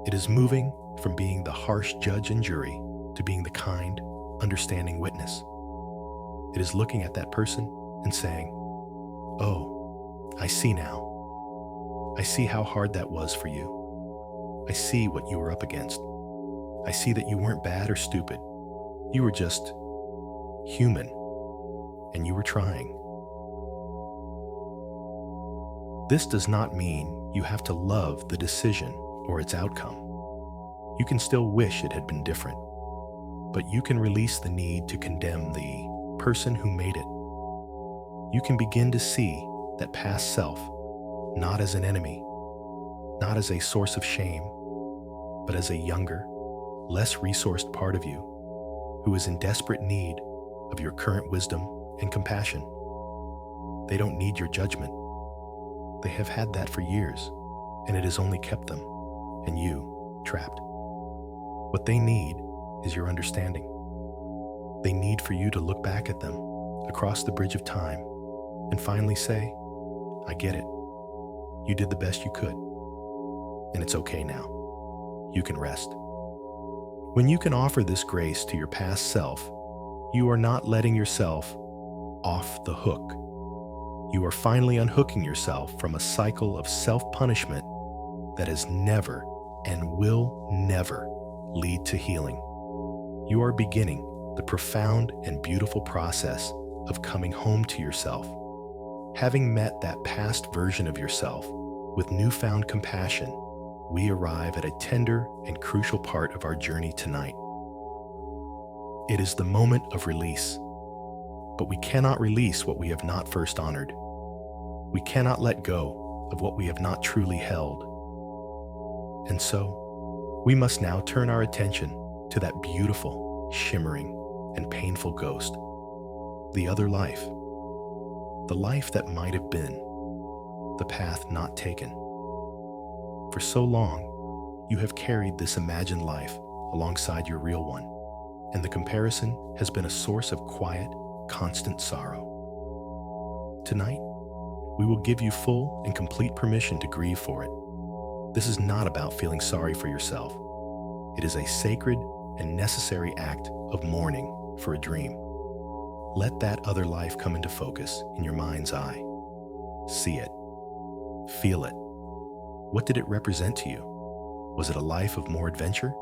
It is moving from being the harsh judge and jury to being the kind, understanding witness. It is looking at that person and saying, "Oh, I see now. I see how hard that was for you. I see what you were up against. I see that you weren't bad or stupid. You were just human, and you were trying." This does not mean you have to love the decision or its outcome. You can still wish it had been different, but you can release the need to condemn the person who made it. You can begin to see that past self not as an enemy, not as a source of shame, but as a younger, less resourced part of you who is in desperate need of your current wisdom and compassion. They don't need your judgment. They have had that for years, and it has only kept them, and you, trapped. What they need is your understanding. They need for you to look back at them across the bridge of time and finally say, "I get it. You did the best you could, and it's okay now. You can rest." When you can offer this grace to your past self, you are not letting yourself off the hook. You are finally unhooking yourself from a cycle of self-punishment that has never and will never lead to healing. You are beginning the profound and beautiful process of coming home to yourself. Having met that past version of yourself with newfound compassion, we arrive at a tender and crucial part of our journey tonight. It is the moment of release, but we cannot release what we have not first honored. We cannot let go of what we have not truly held. And so, we must now turn our attention to that beautiful, shimmering, and painful ghost, the other life, the life that might have been, the path not taken. For so long, you have carried this imagined life alongside your real one, and the comparison has been a source of quiet, constant sorrow. Tonight, we will give you full and complete permission to grieve for it. This is not about feeling sorry for yourself. It is a sacred and necessary act of mourning for a dream. Let that other life come into focus in your mind's eye. See it. Feel it. What did it represent to you? Was it a life of more adventure,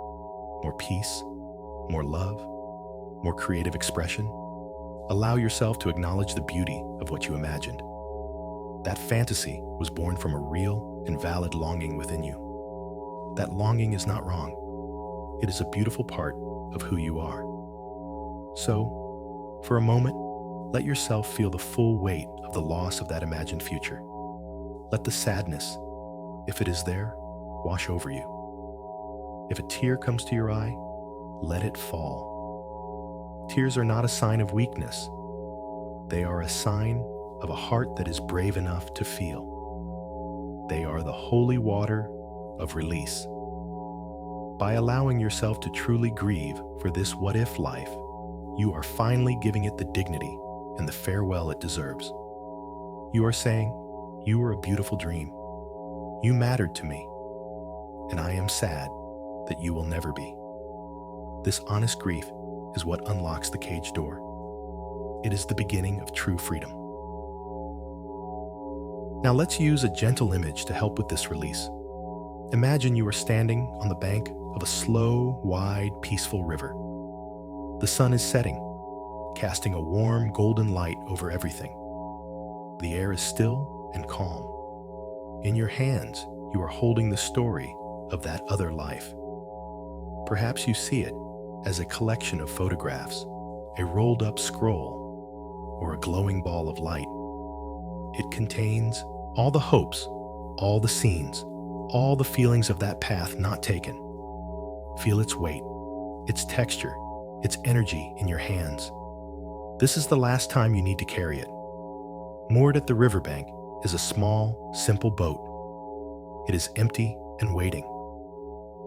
more peace, more love, more creative expression? Allow yourself to acknowledge the beauty of what you imagined. That fantasy was born from a real and valid longing within you. That longing is not wrong. It is a beautiful part of who you are. So, for a moment, let yourself feel the full weight of the loss of that imagined future. Let the sadness, if it is there, wash over you. If a tear comes to your eye, let it fall. Tears are not a sign of weakness. They are a sign of a heart that is brave enough to feel. They are the holy water of release. By allowing yourself to truly grieve for this what-if life, you are finally giving it the dignity and the farewell it deserves. You are saying, "You were a beautiful dream. You mattered to me, and I am sad that you will never be." This honest grief is what unlocks the cage door. It is the beginning of true freedom. Now let's use a gentle image to help with this release. Imagine you are standing on the bank of a slow, wide, peaceful river. The sun is setting, casting a warm, golden light over everything. The air is still and calm. In your hands, you are holding the story of that other life. Perhaps you see it as a collection of photographs, a rolled-up scroll, or a glowing ball of light. It contains all the hopes, all the scenes, all the feelings of that path not taken. Feel its weight, its texture, its energy in your hands. This is the last time you need to carry it. Moored at the riverbank is a small, simple boat. It is empty and waiting.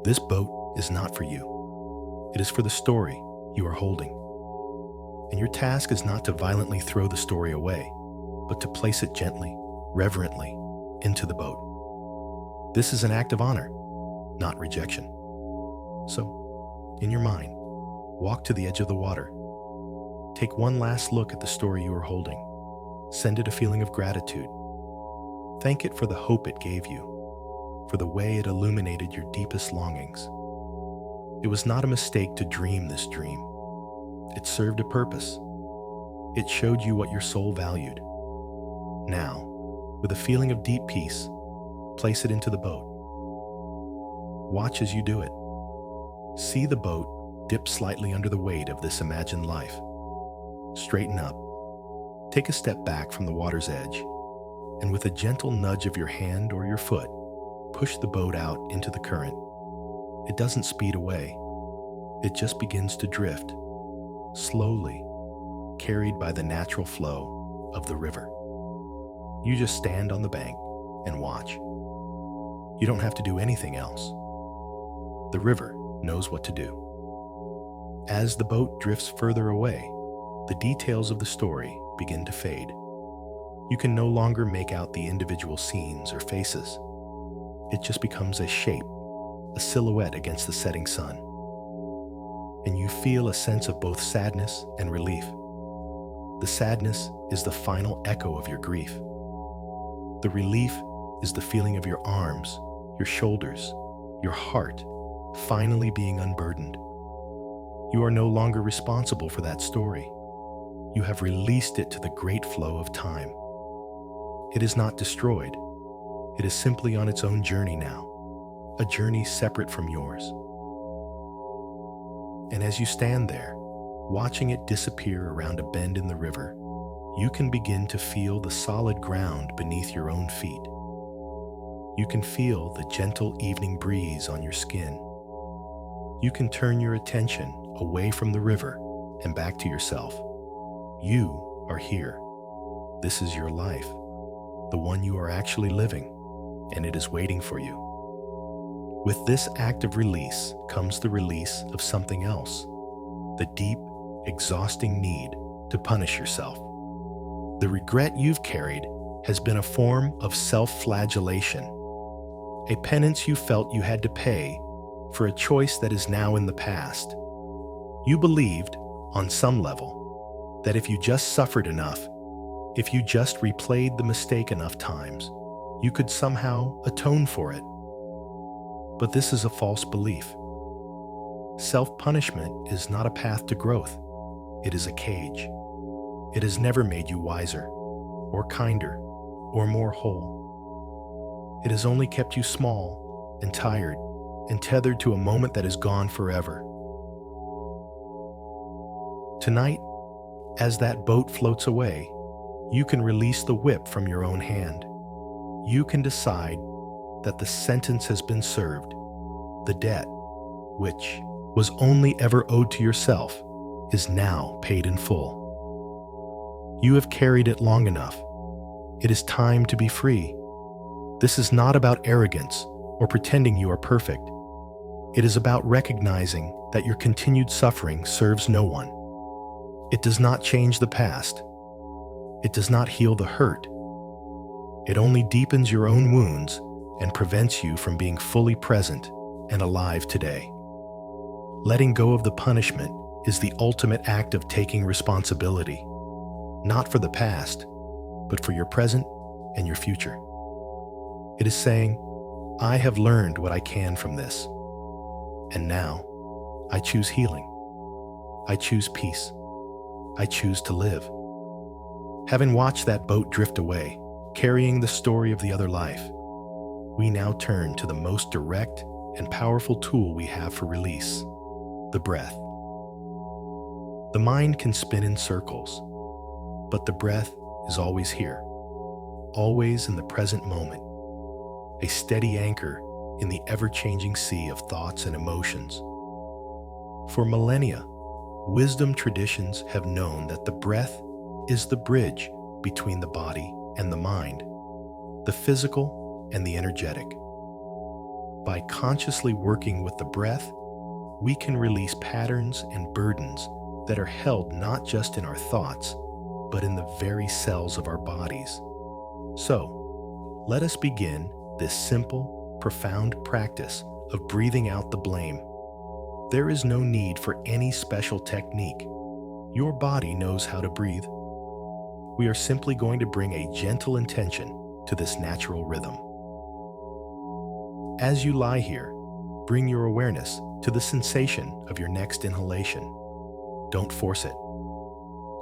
This boat is not for you. It is for the story you are holding. And your task is not to violently throw the story away, but to place it gently, reverently, into the boat. This is an act of honor, not rejection. So, in your mind, walk to the edge of the water. Take one last look at the story you are holding. Send it a feeling of gratitude. Thank it for the hope it gave you, for the way it illuminated your deepest longings. It was not a mistake to dream this dream. It served a purpose. It showed you what your soul valued. Now, with a feeling of deep peace, place it into the boat. Watch as you do it. See the boat dip slightly under the weight of this imagined life. Straighten up. Take a step back from the water's edge, and with a gentle nudge of your hand or your foot, push the boat out into the current. It doesn't speed away. It just begins to drift, slowly, carried by the natural flow of the river. You just stand on the bank and watch. You don't have to do anything else. The river knows what to do. As the boat drifts further away, the details of the story begin to fade. You can no longer make out the individual scenes or faces. It just becomes a shape, a silhouette against the setting sun. And you feel a sense of both sadness and relief. The sadness is the final echo of your grief. The relief is the feeling of your arms, your shoulders, your heart finally being unburdened. You are no longer responsible for that story. You have released it to the great flow of time. It is not destroyed. It is simply on its own journey now, a journey separate from yours. And as you stand there, watching it disappear around a bend in the river, you can begin to feel the solid ground beneath your own feet. You can feel the gentle evening breeze on your skin. You can turn your attention away from the river and back to yourself. You are here. This is your life, the one you are actually living, and it is waiting for you. With this act of release comes the release of something else, the deep, exhausting need to punish yourself. The regret you've carried has been a form of self-flagellation, a penance you felt you had to pay for a choice that is now in the past. You believed, on some level, that if you just suffered enough, if you just replayed the mistake enough times, you could somehow atone for it. But this is a false belief. Self-punishment is not a path to growth. It is a cage. It has never made you wiser, or kinder, or more whole. It has only kept you small and tired and tethered to a moment that is gone forever. Tonight, as that boat floats away, you can release the whip from your own hand. You can decide that the sentence has been served. The debt, which was only ever owed to yourself, is now paid in full. You have carried it long enough. It is time to be free. This is not about arrogance or pretending you are perfect. It is about recognizing that your continued suffering serves no one. It does not change the past. It does not heal the hurt. It only deepens your own wounds and prevents you from being fully present and alive today. Letting go of the punishment is the ultimate act of taking responsibility, not for the past, but for your present and your future. It is saying, I have learned what I can from this, and now I choose healing. I choose peace. I choose to live. Having watched that boat drift away, carrying the story of the other life, we now turn to the most direct and powerful tool we have for release: the breath. The mind can spin in circles, but the breath is always here, always in the present moment, a steady anchor in the ever-changing sea of thoughts and emotions. For millennia, wisdom traditions have known that the breath is the bridge between the body and the mind, the physical and the energetic. By consciously working with the breath, we can release patterns and burdens that are held not just in our thoughts, but in the very cells of our bodies. So, let us begin this simple, profound practice of breathing out the blame. There is no need for any special technique. Your body knows how to breathe. We are simply going to bring a gentle intention to this natural rhythm. As you lie here, bring your awareness to the sensation of your next inhalation. Don't force it.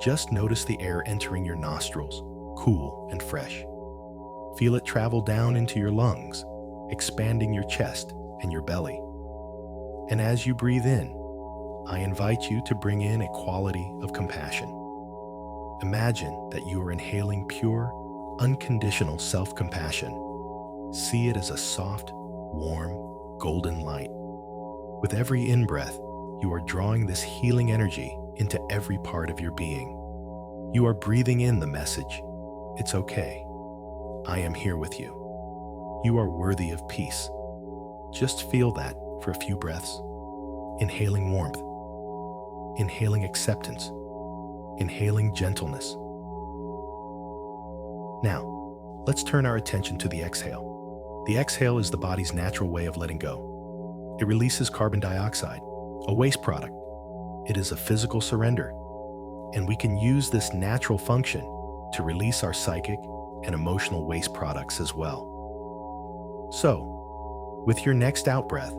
Just notice the air entering your nostrils, cool and fresh. Feel it travel down into your lungs, expanding your chest and your belly. And as you breathe in, I invite you to bring in a quality of compassion. Imagine that you are inhaling pure, unconditional self-compassion. See it as a soft, warm, golden light. With every in-breath, you are drawing this healing energy into every part of your being. You are breathing in the message: it's okay. I am here with you. You are worthy of peace. Just feel that for a few breaths. Inhaling warmth, inhaling acceptance, inhaling gentleness. Now, let's turn our attention to the exhale. The exhale is the body's natural way of letting go. It releases carbon dioxide, a waste product. It is a physical surrender, and we can use this natural function to release our psychic and emotional waste products as well. So, with your next out-breath,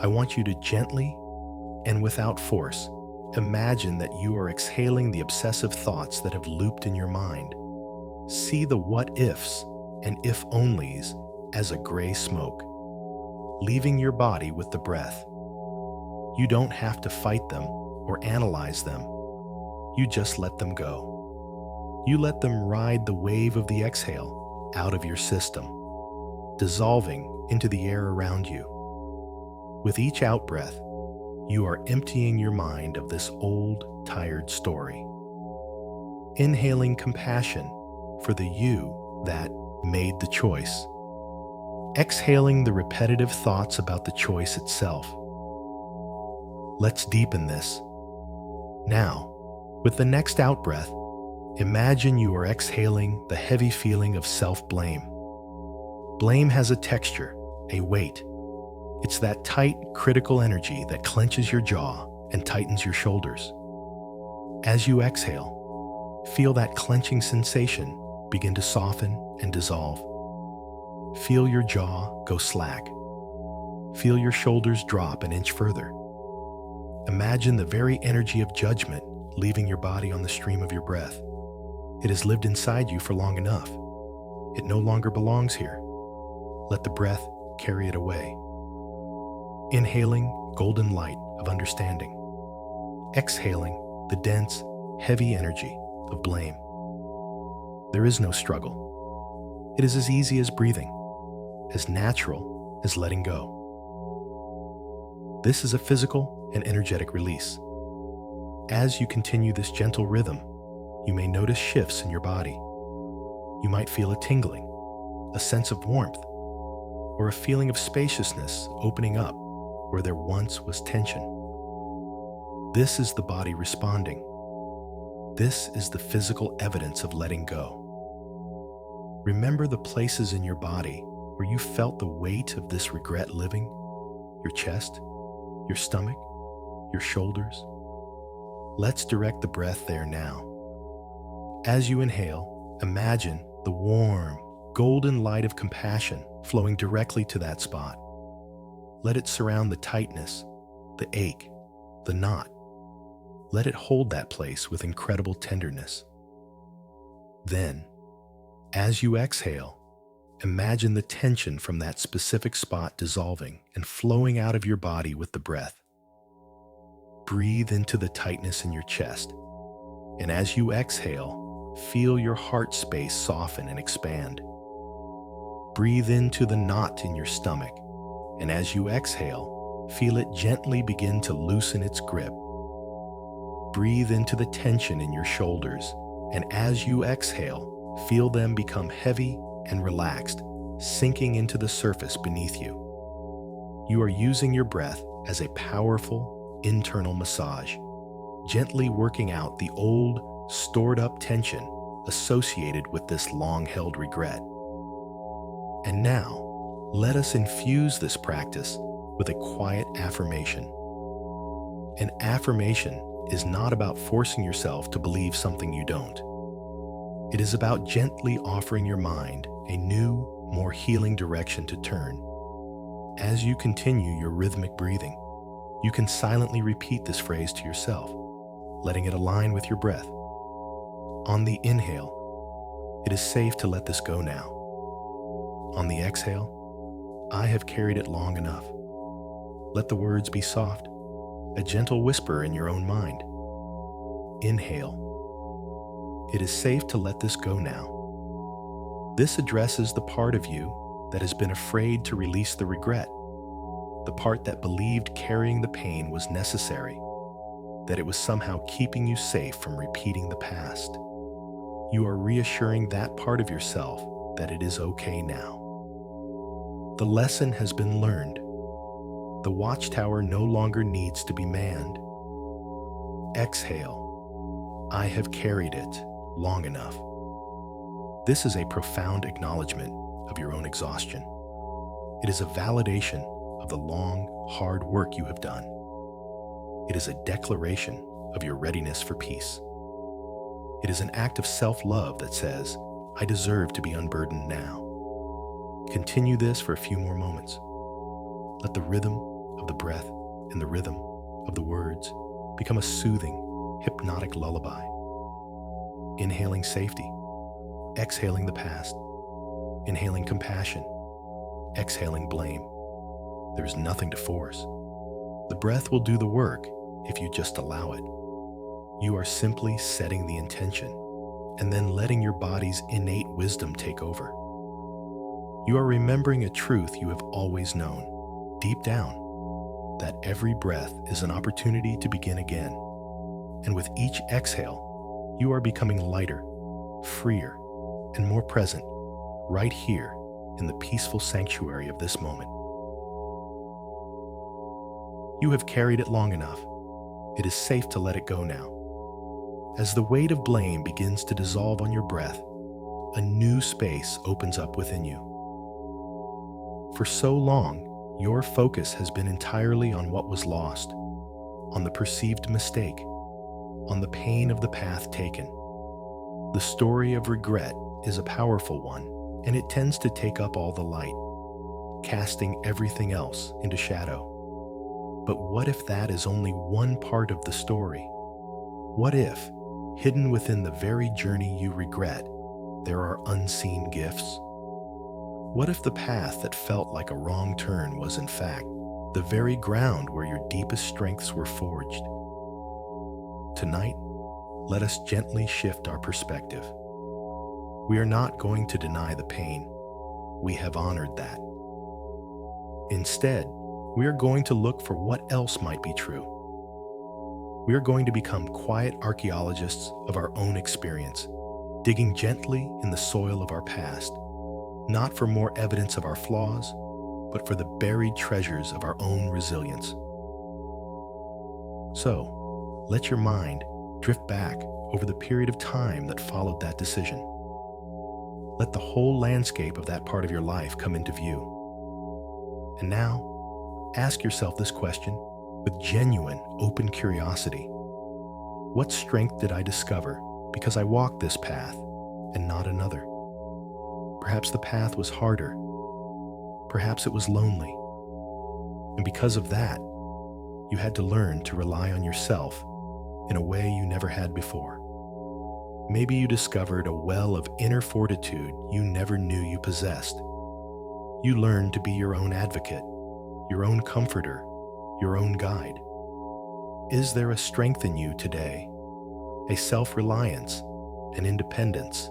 I want you to gently and without force imagine that you are exhaling the obsessive thoughts that have looped in your mind. See the what-ifs and if-onlys as a gray smoke, leaving your body with the breath. You don't have to fight them or analyze them. You just let them go. You let them ride the wave of the exhale out of your system, dissolving into the air around you. With each out-breath, you are emptying your mind of this old, tired story. Inhaling compassion for the you that made the choice. Exhaling the repetitive thoughts about the choice itself. Let's deepen this. Now, with the next out-breath, imagine you are exhaling the heavy feeling of self-blame. Blame has a texture, a weight. It's that tight, critical energy that clenches your jaw and tightens your shoulders. As you exhale, feel that clenching sensation begin to soften and dissolve. Feel your jaw go slack. Feel your shoulders drop an inch further. Imagine the very energy of judgment leaving your body on the stream of your breath. It has lived inside you for long enough. It no longer belongs here. Let the breath carry it away. Inhaling golden light of understanding. Exhaling the dense, heavy energy of blame. There is no struggle. It is as easy as breathing, as natural as letting go. This is a physical and energetic release. As you continue this gentle rhythm, you may notice shifts in your body. You might feel a tingling, a sense of warmth, or a feeling of spaciousness opening up where there once was tension. This is the body responding. This is the physical evidence of letting go. Remember the places in your body where you felt the weight of this regret living: your chest, your stomach, your shoulders. Let's direct the breath there now. As you inhale, imagine the warm, golden light of compassion flowing directly to that spot. Let it surround the tightness, the ache, the knot. Let it hold that place with incredible tenderness. Then, as you exhale, Imagine the tension from that specific spot dissolving and flowing out of your body with the breath. Breathe into the tightness in your chest, and as you exhale, feel your heart space soften and expand. Breathe into the knot in your stomach, and as you exhale, feel it gently begin to loosen its grip. Breathe into the tension in your shoulders, and as you exhale, feel them become heavy and relaxed, sinking into the surface beneath you. You are using your breath as a powerful internal massage, gently working out the old, stored-up tension associated with this long-held regret. And now, let us infuse this practice with a quiet affirmation. An affirmation is not about forcing yourself to believe something you don't. It is about gently offering your mind a new, more healing direction to turn. As you continue your rhythmic breathing, you can silently repeat this phrase to yourself, letting it align with your breath. On the inhale, it is safe to let this go now. On the exhale, I have carried it long enough. Let the words be soft, a gentle whisper in your own mind. Inhale. It is safe to let this go now. This addresses the part of you that has been afraid to release the regret, the part that believed carrying the pain was necessary, that it was somehow keeping you safe from repeating the past. You are reassuring that part of yourself that it is okay now. The lesson has been learned. The watchtower no longer needs to be manned. Exhale. I have carried it long enough. This is a profound acknowledgement of your own exhaustion. It is a validation of the long, hard work you have done. It is a declaration of your readiness for peace. It is an act of self-love that says, I deserve to be unburdened now. Continue this for a few more moments. Let the rhythm of the breath and the rhythm of the words become a soothing, hypnotic lullaby. Inhaling safety, exhaling the past, inhaling compassion, exhaling blame. There is nothing to force. The breath will do the work if you just allow it. You are simply setting the intention and then letting your body's innate wisdom take over. You are remembering a truth you have always known, deep down, that every breath is an opportunity to begin again. And with each exhale, you are becoming lighter, freer, and more present, right here in the peaceful sanctuary of this moment. You have carried it long enough. It is safe to let it go now. As the weight of blame begins to dissolve on your breath, a new space opens up within you. For so long, your focus has been entirely on what was lost, on the perceived mistake, on the pain of the path taken. The story of regret is a powerful one, and it tends to take up all the light, casting everything else into shadow. But what if that is only one part of the story? What if, hidden within the very journey you regret, there are unseen gifts? What if the path that felt like a wrong turn was in fact the very ground where your deepest strengths were forged? Tonight, let us gently shift our perspective. We are not going to deny the pain. We have honored that. Instead, we are going to look for what else might be true. We are going to become quiet archaeologists of our own experience, digging gently in the soil of our past, not for more evidence of our flaws, but for the buried treasures of our own resilience. So, let your mind drift back over the period of time that followed that decision. Let the whole landscape of that part of your life come into view. And now, ask yourself this question with genuine, open curiosity. What strength did I discover because I walked this path and not another? Perhaps the path was harder. Perhaps it was lonely. And because of that, you had to learn to rely on yourself in a way you never had before. Maybe you discovered a well of inner fortitude you never knew you possessed. You learned to be your own advocate, your own comforter, your own guide. Is there a strength in you today, a self-reliance, an independence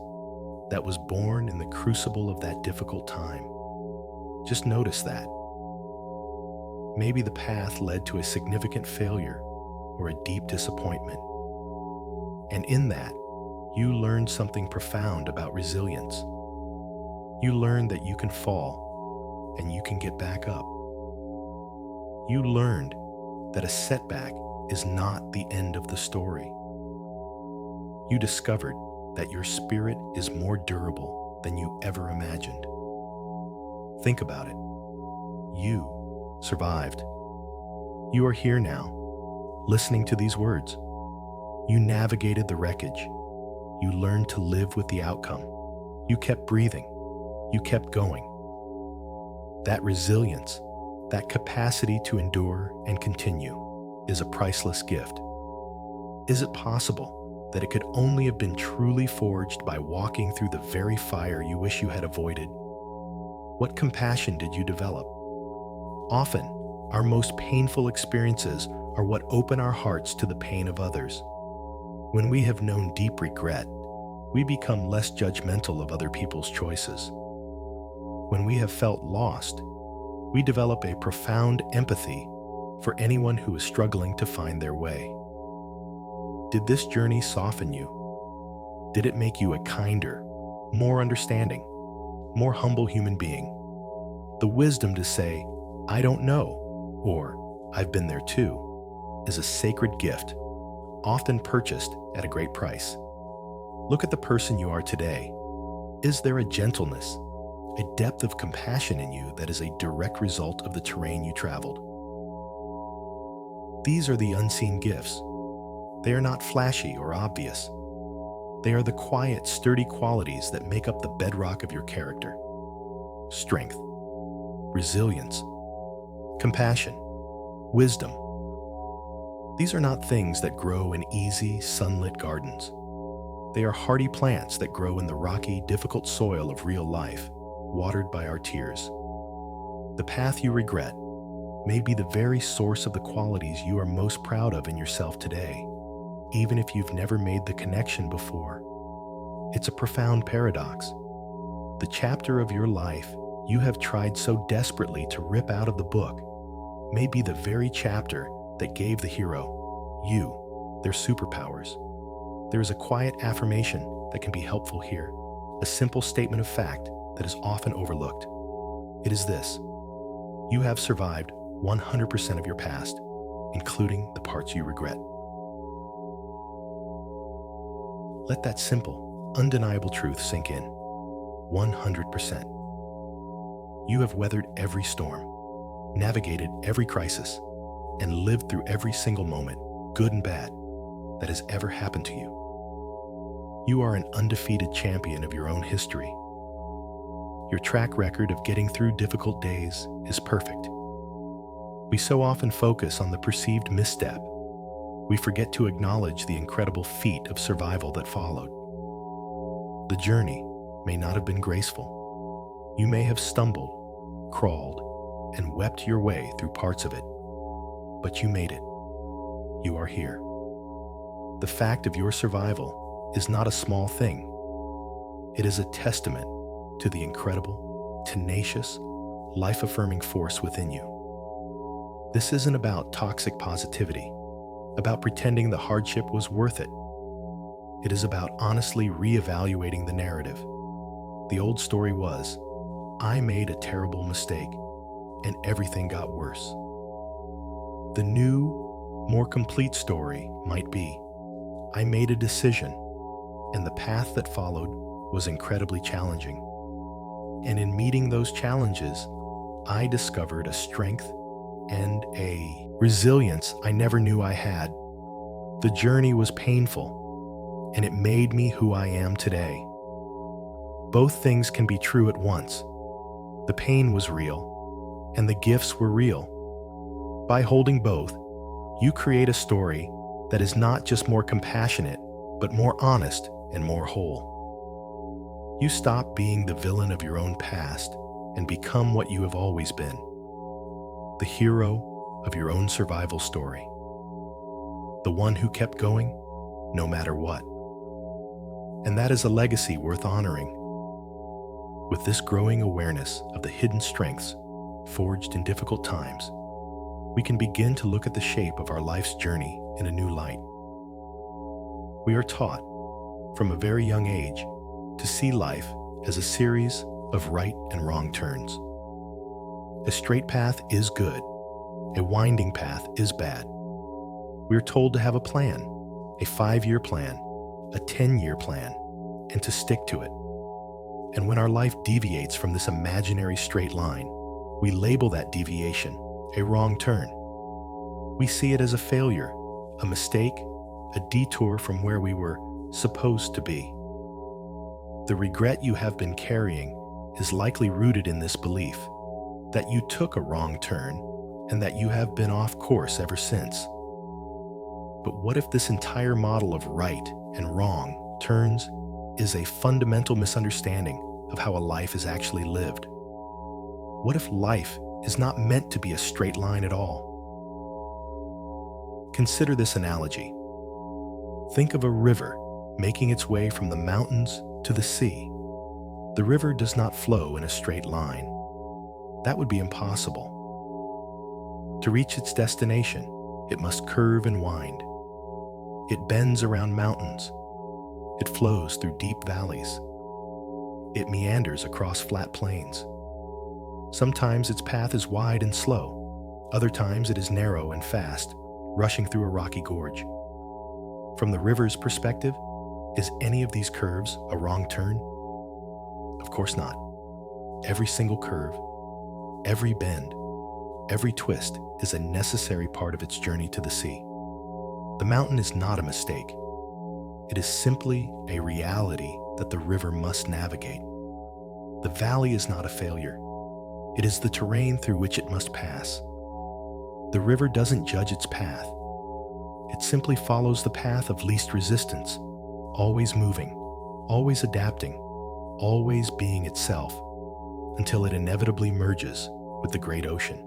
that was born in the crucible of that difficult time? Just notice that. Maybe the path led to a significant failure or a deep disappointment. And in that, you learned something profound about resilience. You learned that you can fall and you can get back up. You learned that a setback is not the end of the story. You discovered that your spirit is more durable than you ever imagined. Think about it. You survived. You are here now, listening to these words. You navigated the wreckage. You learned to live with the outcome. You kept breathing. You kept going. That resilience, that capacity to endure and continue, is a priceless gift. Is it possible that it could only have been truly forged by walking through the very fire you wish you had avoided? What compassion did you develop? Often, our most painful experiences are what open our hearts to the pain of others. When we have known deep regret, we become less judgmental of other people's choices. When we have felt lost, we develop a profound empathy for anyone who is struggling to find their way. Did this journey soften you? Did it make you a kinder, more understanding, more humble human being? The wisdom to say, "I don't know," or "I've been there too," is a sacred gift, often purchased at a great price. Look at the person you are today. Is there a gentleness, a depth of compassion in you that is a direct result of the terrain you traveled? These are the unseen gifts. They are not flashy or obvious. They are the quiet, sturdy qualities that make up the bedrock of your character. Strength, resilience, compassion, wisdom. These are not things that grow in easy, sunlit gardens. They are hardy plants that grow in the rocky, difficult soil of real life, watered by our tears. The path you regret may be the very source of the qualities you are most proud of in yourself today, even if you've never made the connection before. It's a profound paradox. The chapter of your life you have tried so desperately to rip out of the book may be the very chapter that gave the hero, you, their superpowers. There is a quiet affirmation that can be helpful here, a simple statement of fact that is often overlooked. It is this: you have survived 100% of your past, including the parts you regret. Let that simple, undeniable truth sink in. 100%. You have weathered every storm, navigated every crisis, and lived through every single moment, good and bad, that has ever happened to you. You are an undefeated champion of your own history. Your track record of getting through difficult days is perfect. We so often focus on the perceived misstep. We forget to acknowledge the incredible feat of survival that followed. The journey may not have been graceful. You may have stumbled, crawled, and wept your way through parts of it. But you made it. You are here. The fact of your survival is not a small thing. It is a testament to the incredible, tenacious, life-affirming force within you. This isn't about toxic positivity, about pretending the hardship was worth it. It is about honestly reevaluating the narrative. The old story was, I made a terrible mistake, and everything got worse. The new, more complete story might be, I made a decision, and the path that followed was incredibly challenging. And in meeting those challenges, I discovered a strength and a resilience I never knew I had. The journey was painful, and it made me who I am today. Both things can be true at once. The pain was real, and the gifts were real. By holding both, you create a story that is not just more compassionate, but more honest and more whole. You stop being the villain of your own past and become what you have always been, the hero of your own survival story, the one who kept going no matter what. And that is a legacy worth honoring. With this growing awareness of the hidden strengths forged in difficult times, we can begin to look at the shape of our life's journey in a new light. We are taught from a very young age to see life as a series of right and wrong turns. A straight path is good, a winding path is bad. We are told to have a plan, a 5-year plan, a 10-year plan, and to stick to it. And when our life deviates from this imaginary straight line, we label that deviation a wrong turn. We see it as a failure, a mistake, a detour from where we were supposed to be. The regret you have been carrying is likely rooted in this belief that you took a wrong turn and that you have been off course ever since. But what if this entire model of right and wrong turns is a fundamental misunderstanding of how a life is actually lived? What if life is not meant to be a straight line at all? Consider this analogy. Think of a river making its way from the mountains to the sea. The river does not flow in a straight line. That would be impossible. To reach its destination, it must curve and wind. It bends around mountains. It flows through deep valleys. It meanders across flat plains. Sometimes its path is wide and slow. Other times it is narrow and fast, rushing through a rocky gorge. From the river's perspective, is any of these curves a wrong turn? Of course not. Every single curve, every bend, every twist is a necessary part of its journey to the sea. The mountain is not a mistake. It is simply a reality that the river must navigate. The valley is not a failure. It is the terrain through which it must pass. The river doesn't judge its path. It simply follows the path of least resistance, always moving, always adapting, always being itself, until it inevitably merges with the great ocean.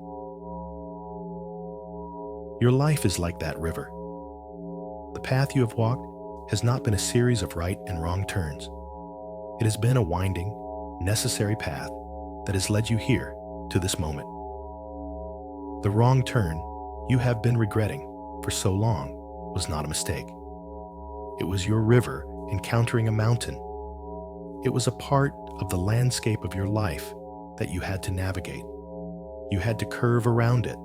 Your life is like that river. The path you have walked has not been a series of right and wrong turns. It has been a winding, necessary path that has led you here to this moment. The wrong turn you have been regretting for so long was not a mistake. It was your river encountering a mountain. It was a part of the landscape of your life that you had to navigate. You had to curve around it,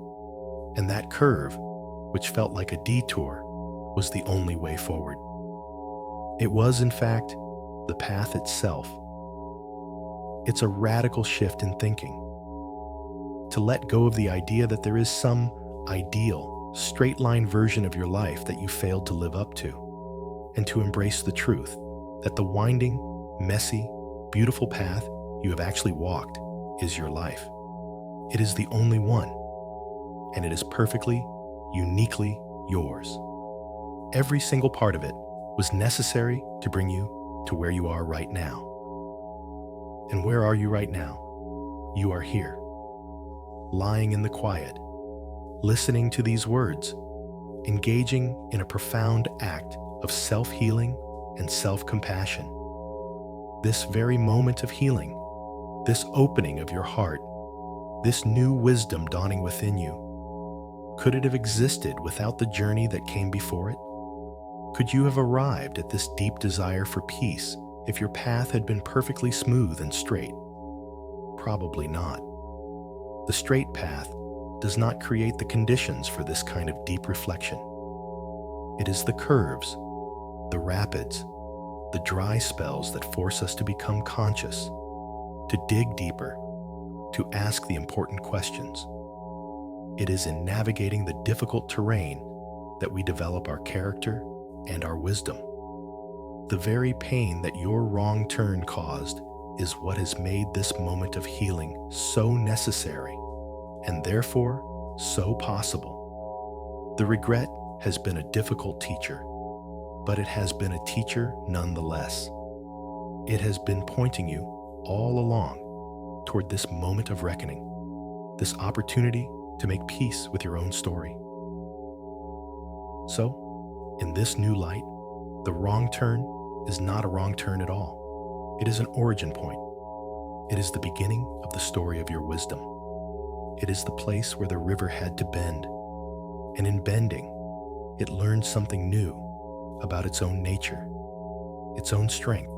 and that curve, which felt like a detour, was the only way forward. It was, in fact, the path itself. It's a radical shift in thinking. To let go of the idea that there is some ideal, straight-line version of your life that you failed to live up to, and to embrace the truth that the winding, messy, beautiful path you have actually walked is your life. It is the only one, and it is perfectly, uniquely yours. Every single part of it was necessary to bring you to where you are right now. And where are you right now? You are here, lying in the quiet, listening to these words, engaging in a profound act of self-healing and self-compassion. This very moment of healing, this opening of your heart, this new wisdom dawning within you, could it have existed without the journey that came before it? Could you have arrived at this deep desire for peace if your path had been perfectly smooth and straight? Probably not. The straight path does not create the conditions for this kind of deep reflection. It is the curves, the rapids, the dry spells that force us to become conscious, to dig deeper, to ask the important questions. It is in navigating the difficult terrain that we develop our character and our wisdom. The very pain that your wrong turn caused is what has made this moment of healing so necessary and therefore so possible. The regret has been a difficult teacher, but it has been a teacher nonetheless. It has been pointing you all along toward this moment of reckoning, this opportunity to make peace with your own story. So, in this new light, the wrong turn is not a wrong turn at all. It is an origin point. It is the beginning of the story of your wisdom. It is the place where the river had to bend, and in bending, it learned something new about its own nature, its own strength,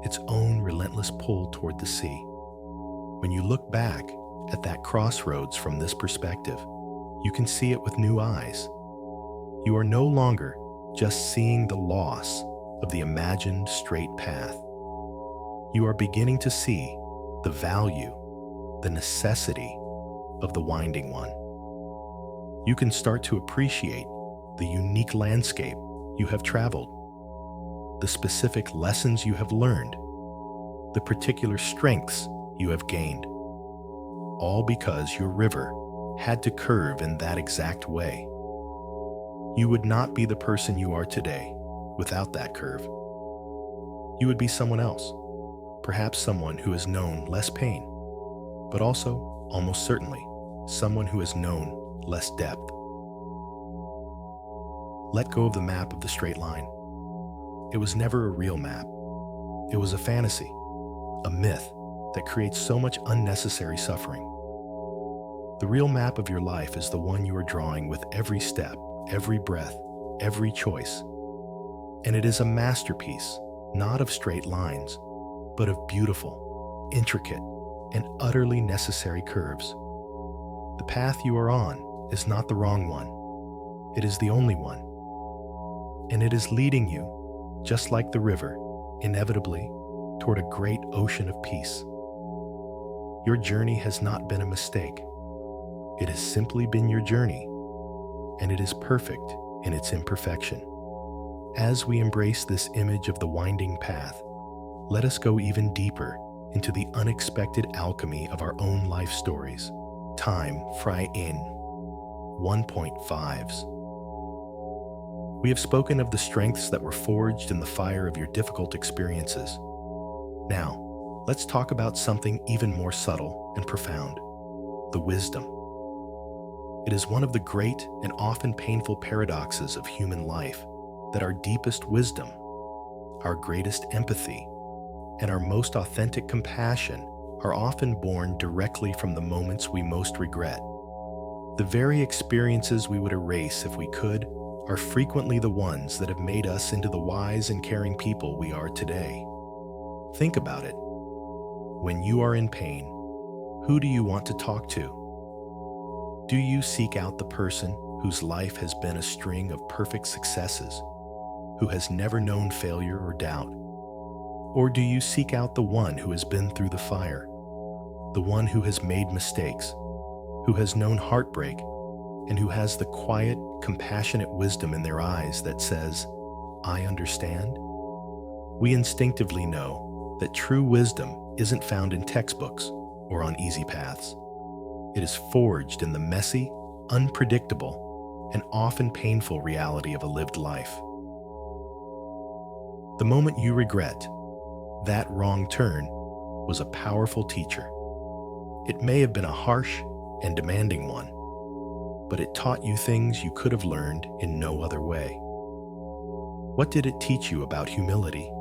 its own relentless pull toward the sea. When you look back at that crossroads from this perspective, you can see it with new eyes. You are no longer just seeing the loss of the imagined straight path. You are beginning to see the value, the necessity of the winding one. You can start to appreciate the unique landscape you have traveled, the specific lessons you have learned, the particular strengths you have gained, all because your river had to curve in that exact way. You would not be the person you are today without that curve. You would be someone else, perhaps someone who has known less pain, but also, almost certainly, someone who has known less depth. Let go of the map of the straight line. It was never a real map. It was a fantasy, a myth that creates so much unnecessary suffering. The real map of your life is the one you are drawing with every step, every breath, every choice. And it is a masterpiece, not of straight lines, but of beautiful, intricate, and utterly necessary curves. The path you are on is not the wrong one. It is the only one. And it is leading you, just like the river, inevitably, toward a great ocean of peace. Your journey has not been a mistake. It has simply been your journey, and it is perfect in its imperfection. As we embrace this image of the winding path, let us go even deeper into the unexpected alchemy of our own life stories. Time Fry in 1.5s. We have spoken of the strengths that were forged in the fire of your difficult experiences. Now, let's talk about something even more subtle and profound: the wisdom. It is one of the great and often painful paradoxes of human life that our deepest wisdom, our greatest empathy, and our most authentic compassion are often born directly from the moments we most regret. The very experiences we would erase if we could are frequently the ones that have made us into the wise and caring people we are today. Think about it. When you are in pain, who do you want to talk to? Do you seek out the person whose life has been a string of perfect successes, who has never known failure or doubt? Or do you seek out the one who has been through the fire, the one who has made mistakes, who has known heartbreak, and who has the quiet, compassionate wisdom in their eyes that says, "I understand"? We instinctively know that true wisdom isn't found in textbooks or on easy paths. It is forged in the messy, unpredictable, and often painful reality of a lived life. The moment you regret that wrong turn was a powerful teacher. It may have been a harsh and demanding one, but it taught you things you could have learned in no other way. What did it teach you about humility?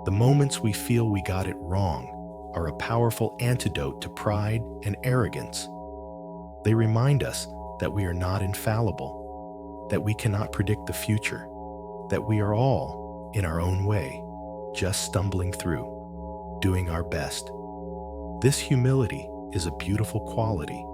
The moments we feel we got it wrong are a powerful antidote to pride and arrogance. They remind us that we are not infallible, that we cannot predict the future, that we are all, in our own way, just stumbling through, doing our best. This humility is a beautiful quality.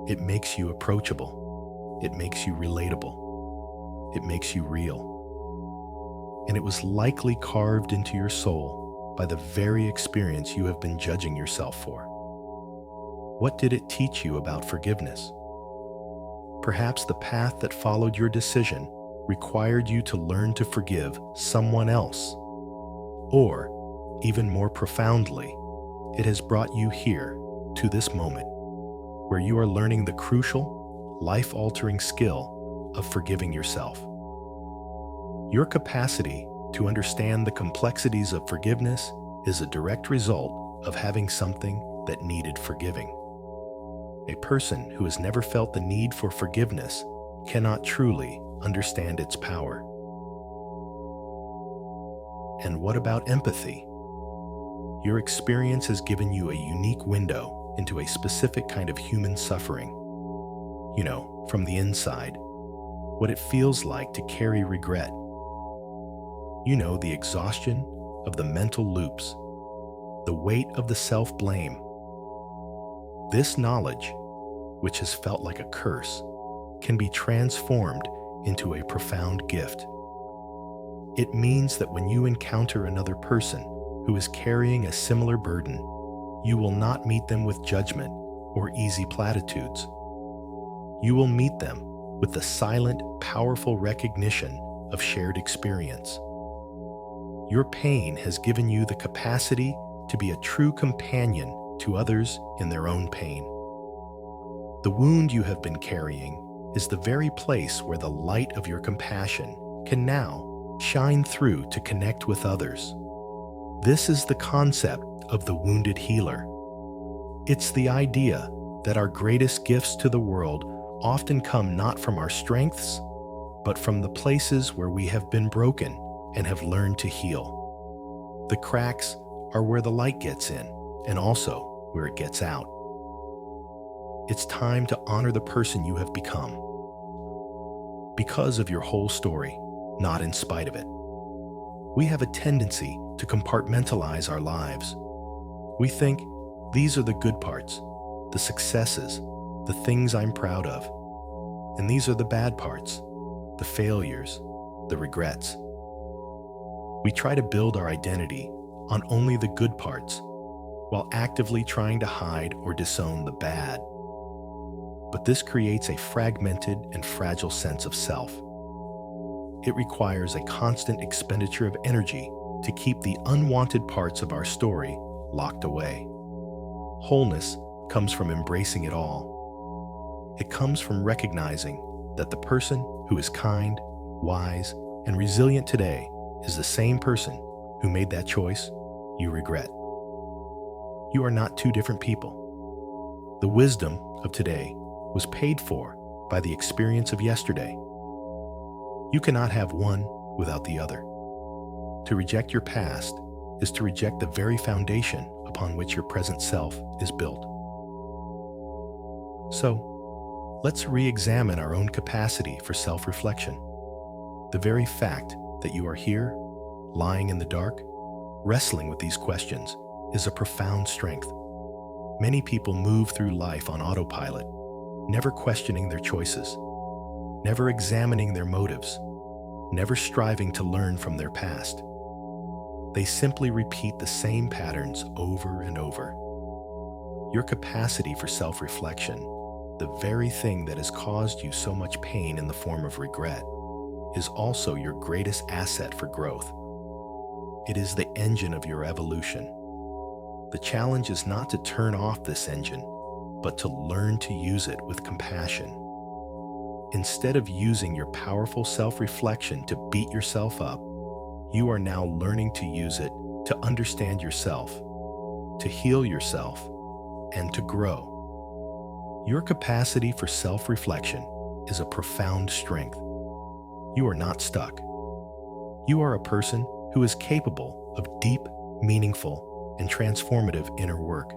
It makes you approachable. It makes you relatable. It makes you real. And it was likely carved into your soul by the very experience you have been judging yourself for. What did it teach you about forgiveness? Perhaps the path that followed your decision required you to learn to forgive someone else. Or, even more profoundly, it has brought you here to this moment where you are learning the crucial, life-altering skill of forgiving yourself. Your capacity to understand the complexities of forgiveness is a direct result of having something that needed forgiving. A person who has never felt the need for forgiveness cannot truly understand its power. And what about empathy? Your experience has given you a unique window into a specific kind of human suffering. You know, from the inside, what it feels like to carry regret. You know, the exhaustion of the mental loops, the weight of the self-blame. This knowledge, which has felt like a curse, can be transformed into a profound gift. It means that when you encounter another person who is carrying a similar burden, you will not meet them with judgment or easy platitudes. You will meet them with the silent, powerful recognition of shared experience. Your pain has given you the capacity to be a true companion to others in their own pain. The wound you have been carrying is the very place where the light of your compassion can now shine through to connect with others. This is the concept of the wounded healer. It's the idea that our greatest gifts to the world often come not from our strengths, but from the places where we have been broken and have learned to heal. The cracks are where the light gets in, and also where it gets out. It's time to honor the person you have become, because of your whole story, not in spite of it. We have a tendency to compartmentalize our lives. We think, these are the good parts, the successes, the things I'm proud of. And these are the bad parts, the failures, the regrets. We try to build our identity on only the good parts, while actively trying to hide or disown the bad. But this creates a fragmented and fragile sense of self. It requires a constant expenditure of energy to keep the unwanted parts of our story locked away. Wholeness comes from embracing it all. It comes from recognizing that the person who is kind, wise, and resilient today is the same person who made that choice you regret. You are not two different people. The wisdom of today was paid for by the experience of yesterday. You cannot have one without the other. To reject your past is to reject the very foundation upon which your present self is built. So, let's re-examine our own capacity for self-reflection. The very fact that you are here, lying in the dark, wrestling with these questions, is a profound strength. Many people move through life on autopilot, never questioning their choices, never examining their motives, never striving to learn from their past. They simply repeat the same patterns over and over. Your capacity for self-reflection, the very thing that has caused you so much pain in the form of regret, is also your greatest asset for growth. It is the engine of your evolution. The challenge is not to turn off this engine, but to learn to use it with compassion. Instead of using your powerful self-reflection to beat yourself up, you are now learning to use it to understand yourself, to heal yourself, and to grow. Your capacity for self-reflection is a profound strength. You are not stuck. You are a person who is capable of deep, meaningful, and transformative inner work.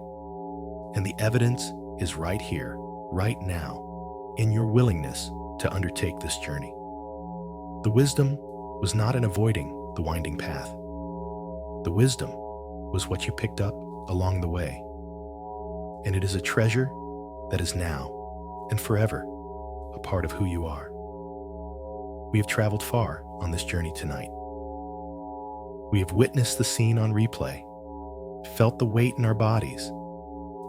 And the evidence is right here, right now, in your willingness to undertake this journey. The wisdom was not in avoiding the winding path. The wisdom was what you picked up along the way. And it is a treasure that is now and forever a part of who you are. We have traveled far on this journey tonight. We have witnessed the scene on replay, felt the weight in our bodies,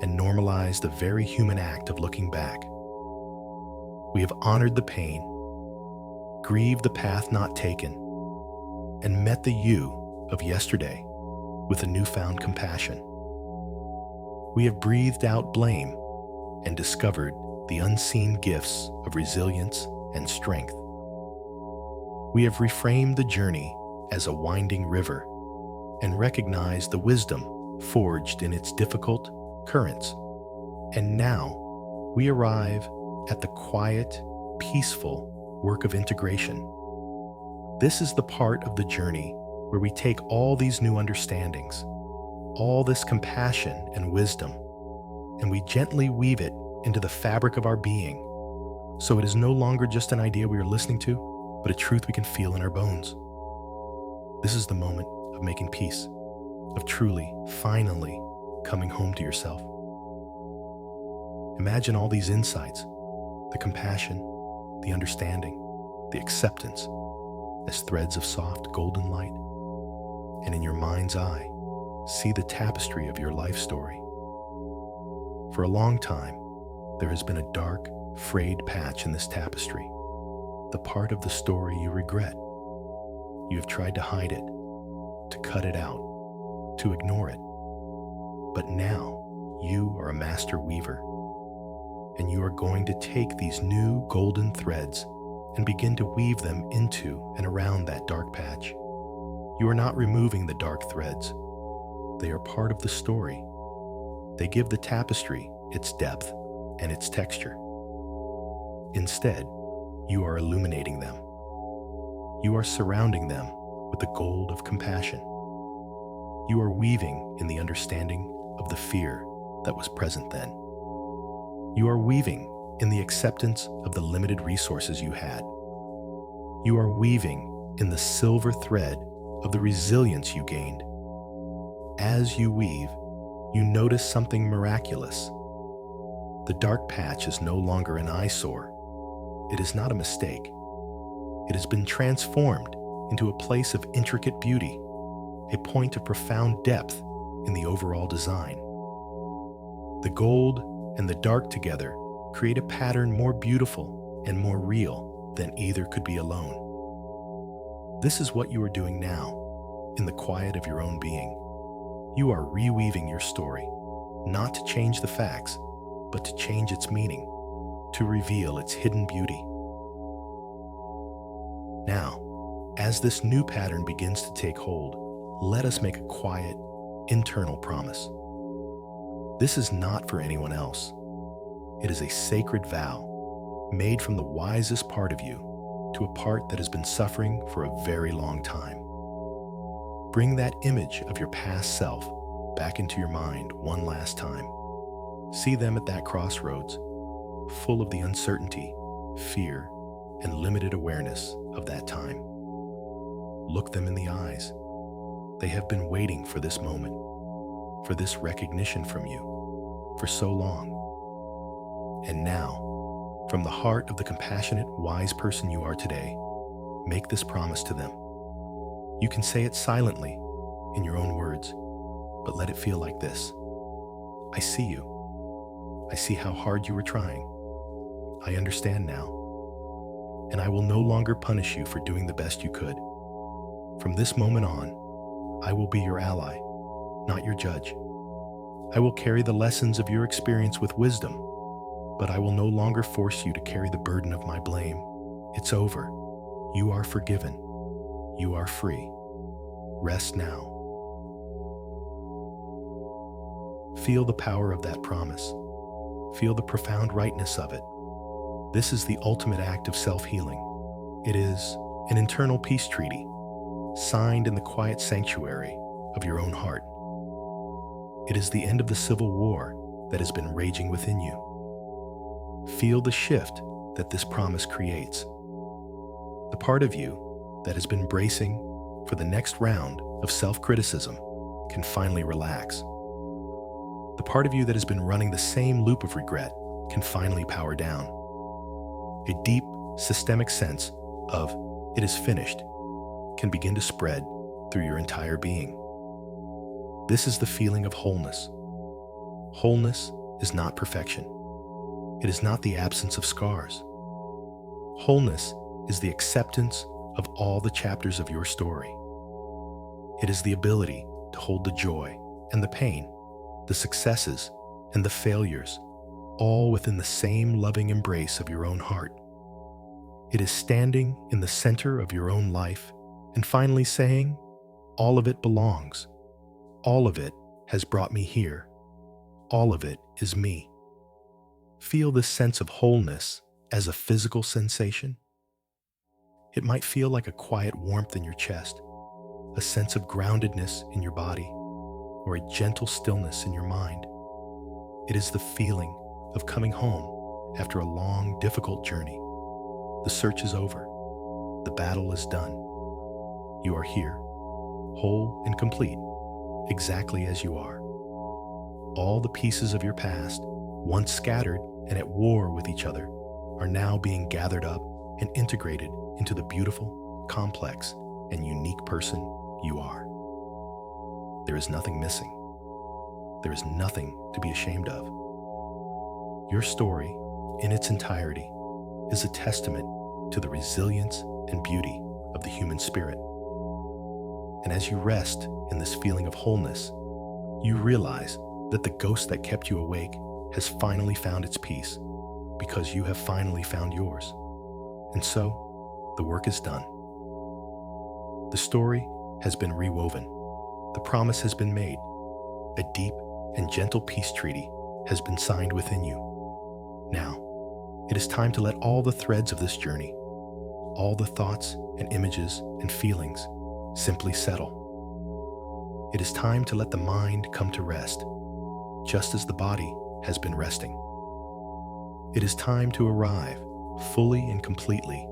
and normalized the very human act of looking back. We have honored the pain, grieved the path not taken, and met the you of yesterday with a newfound compassion. We have breathed out blame and discovered the unseen gifts of resilience and strength. We have reframed the journey as a winding river and recognized the wisdom forged in its difficult currents. And now we arrive at the quiet, peaceful work of integration. This is the part of the journey where we take all these new understandings, all this compassion and wisdom, and we gently weave it into the fabric of our being, so it is no longer just an idea we are listening to, but a truth we can feel in our bones. This is the moment of making peace, of truly, finally coming home to yourself. Imagine all these insights, the compassion, the understanding, the acceptance, as threads of soft golden light. And in your mind's eye, see the tapestry of your life story. For a long time, there has been a dark, frayed patch in this tapestry, the part of the story you regret. You have tried to hide it, to cut it out, to ignore it. But now, you are a master weaver, and you are going to take these new golden threads and begin to weave them into and around that dark patch. You are not removing the dark threads. They are part of the story. They give the tapestry its depth and its texture. Instead, you are illuminating them. You are surrounding them with the gold of compassion. You are weaving in the understanding of the fear that was present then. You are weaving in the acceptance of the limited resources you had. You are weaving in the silver thread of the resilience you gained. As you weave, you notice something miraculous. The dark patch is no longer an eyesore. It is not a mistake. It has been transformed into a place of intricate beauty, a point of profound depth in the overall design. The gold and the dark together create a pattern more beautiful and more real than either could be alone. This is what you are doing now, in the quiet of your own being. You are reweaving your story, not to change the facts, but to change its meaning, to reveal its hidden beauty. Now, as this new pattern begins to take hold, let us make a quiet, internal promise. This is not for anyone else. It is a sacred vow, made from the wisest part of you to a part that has been suffering for a very long time. Bring that image of your past self back into your mind one last time. See them at that crossroads, full of the uncertainty, fear, and limited awareness of that time. Look them in the eyes. They have been waiting for this moment, for this recognition from you, for so long. And now, from the heart of the compassionate, wise person you are today, make this promise to them. You can say it silently, in your own words, but let it feel like this. I see you. I see how hard you were trying. I understand now. And I will no longer punish you for doing the best you could. From this moment on, I will be your ally, not your judge. I will carry the lessons of your experience with wisdom, but I will no longer force you to carry the burden of my blame. It's over. You are forgiven. You are free. Rest now. Feel the power of that promise. Feel the profound rightness of it. This is the ultimate act of self-healing. It is an internal peace treaty, signed in the quiet sanctuary of your own heart. It is the end of the civil war that has been raging within you. Feel the shift that this promise creates. The part of you that has been bracing for the next round of self-criticism can finally relax. The part of you that has been running the same loop of regret can finally power down. A deep, systemic sense of "it is finished" can begin to spread through your entire being. This is the feeling of wholeness. Wholeness is not perfection. It is not the absence of scars. Wholeness is the acceptance of all the chapters of your story. It is the ability to hold the joy and the pain, the successes and the failures, all within the same loving embrace of your own heart. It is standing in the center of your own life and finally saying, all of it belongs. All of it has brought me here. All of it is me. Feel this sense of wholeness as a physical sensation. It might feel like a quiet warmth in your chest, a sense of groundedness in your body, or a gentle stillness in your mind. It is the feeling of coming home after a long, difficult journey. The search is over. The battle is done. You are here, whole and complete, exactly as you are. All the pieces of your past, once scattered and at war with each other, are now being gathered up and integrated into the beautiful, complex, and unique person you are. There is nothing missing. There is nothing to be ashamed of. Your story, in its entirety, is a testament to the resilience and beauty of the human spirit. And as you rest in this feeling of wholeness, you realize that the ghost that kept you awake has finally found its peace because you have finally found yours. And so, the work is done. The story has been rewoven. The promise has been made. A deep and gentle peace treaty has been signed within you. Now, it is time to let all the threads of this journey, all the thoughts and images and feelings, simply settle. It is time to let the mind come to rest, just as the body has been resting. It is time to arrive fully and completely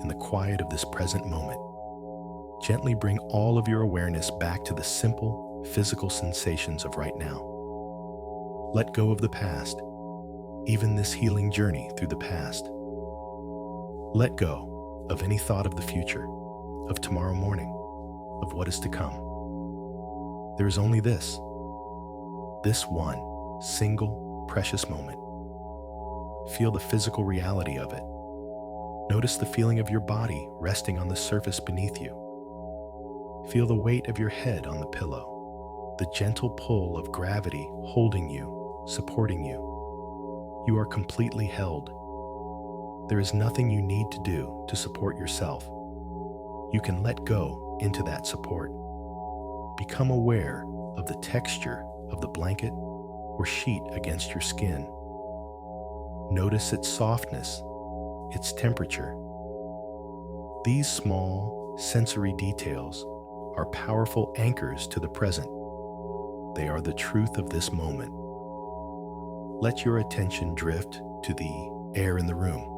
in the quiet of this present moment. Gently bring all of your awareness back to the simple, physical sensations of right now. Let go of the past, even this healing journey through the past. Let go of any thought of the future, of tomorrow morning, of what is to come. There is only this one single precious moment. Feel the physical reality of it. Notice the feeling of your body resting on the surface beneath you. Feel the weight of your head on the pillow, the gentle pull of gravity holding you, supporting you. You are completely held. There is nothing you need to do to support yourself. You can let go into that support. Become aware of the texture of the blanket or sheet against your skin. Notice its softness, its temperature. These small, sensory details are powerful anchors to the present. They are the truth of this moment. Let your attention drift to the air in the room.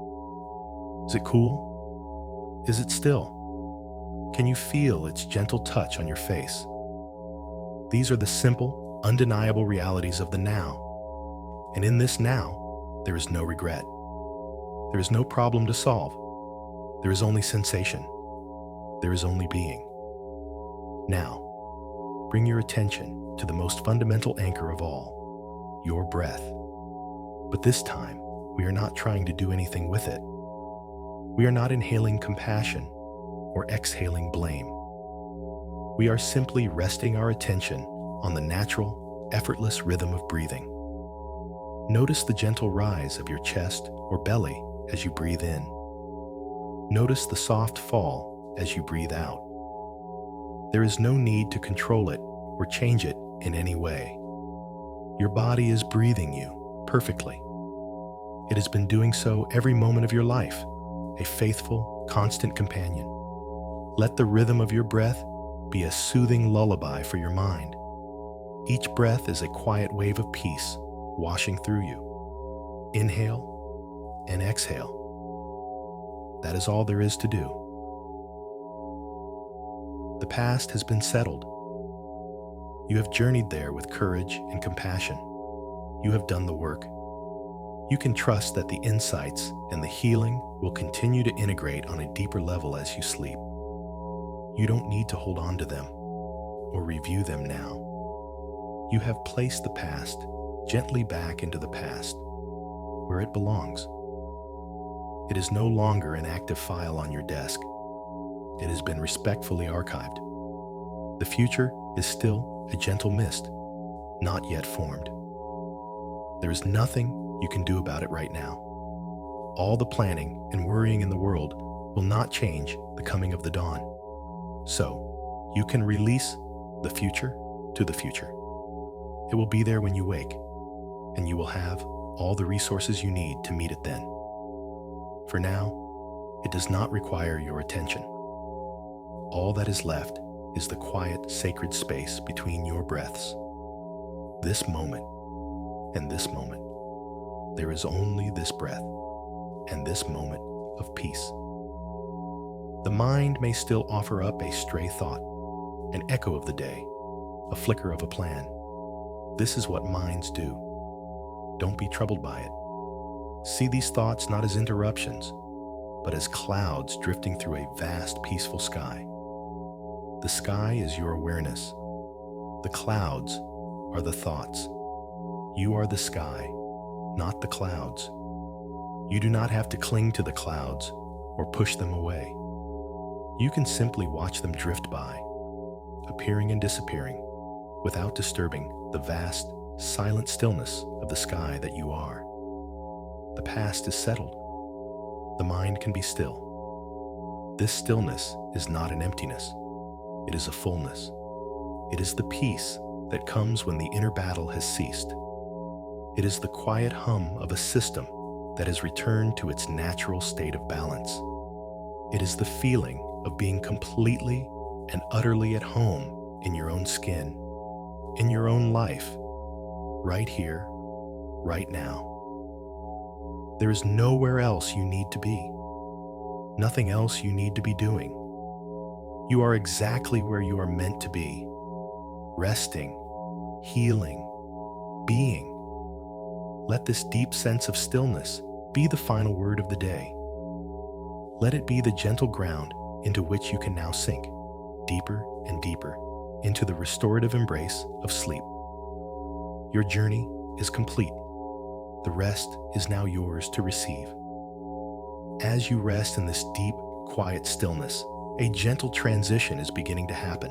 Is it cool? Is it still? Can you feel its gentle touch on your face? These are the simple, undeniable realities of the now. And in this now, there is no regret. There is no problem to solve. There is only sensation. There is only being. Now, bring your attention to the most fundamental anchor of all, your breath. But this time, we are not trying to do anything with it. We are not inhaling compassion or exhaling blame. We are simply resting our attention on the natural, effortless rhythm of breathing. Notice the gentle rise of your chest or belly as you breathe in. Notice the soft fall as you breathe out. There is no need to control it or change it in any way. Your body is breathing you perfectly. It has been doing so every moment of your life, a faithful, constant companion. Let the rhythm of your breath be a soothing lullaby for your mind. Each breath is a quiet wave of peace washing through you. Inhale and exhale. That is all there is to do. The past has been settled. You have journeyed there with courage and compassion. You have done the work. You can trust that the insights and the healing will continue to integrate on a deeper level as you sleep. You don't need to hold on to them or review them now. You have placed the past gently back into the past, where it belongs. It is no longer an active file on your desk. It has been respectfully archived. The future is still a gentle mist, not yet formed. There is nothing you can do about it right now. All the planning and worrying in the world will not change the coming of the dawn. So, you can release the future to the future. It will be there when you wake, and you will have all the resources you need to meet it then. For now, it does not require your attention. All that is left is the quiet, sacred space between your breaths. This moment and this moment. There is only this breath and this moment of peace. The mind may still offer up a stray thought, an echo of the day, a flicker of a plan. This is what minds do. Don't be troubled by it. See these thoughts not as interruptions, but as clouds drifting through a vast, peaceful sky. The sky is your awareness. The clouds are the thoughts. You are the sky, not the clouds. You do not have to cling to the clouds or push them away. You can simply watch them drift by, appearing and disappearing, without disturbing the vast, silent stillness of the sky that you are. The past is settled. The mind can be still. This stillness is not an emptiness. It is a fullness. It is the peace that comes when the inner battle has ceased. It is the quiet hum of a system that has returned to its natural state of balance. It is the feeling of being completely and utterly at home in your own skin, in your own life, right here, right now. There is nowhere else you need to be, nothing else you need to be doing. You are exactly where you are meant to be, resting, healing, being. Let this deep sense of stillness be the final word of the day. Let it be the gentle ground into which you can now sink, deeper and deeper, into the restorative embrace of sleep. Your journey is complete. The rest is now yours to receive. As you rest in this deep, quiet stillness, a gentle transition is beginning to happen.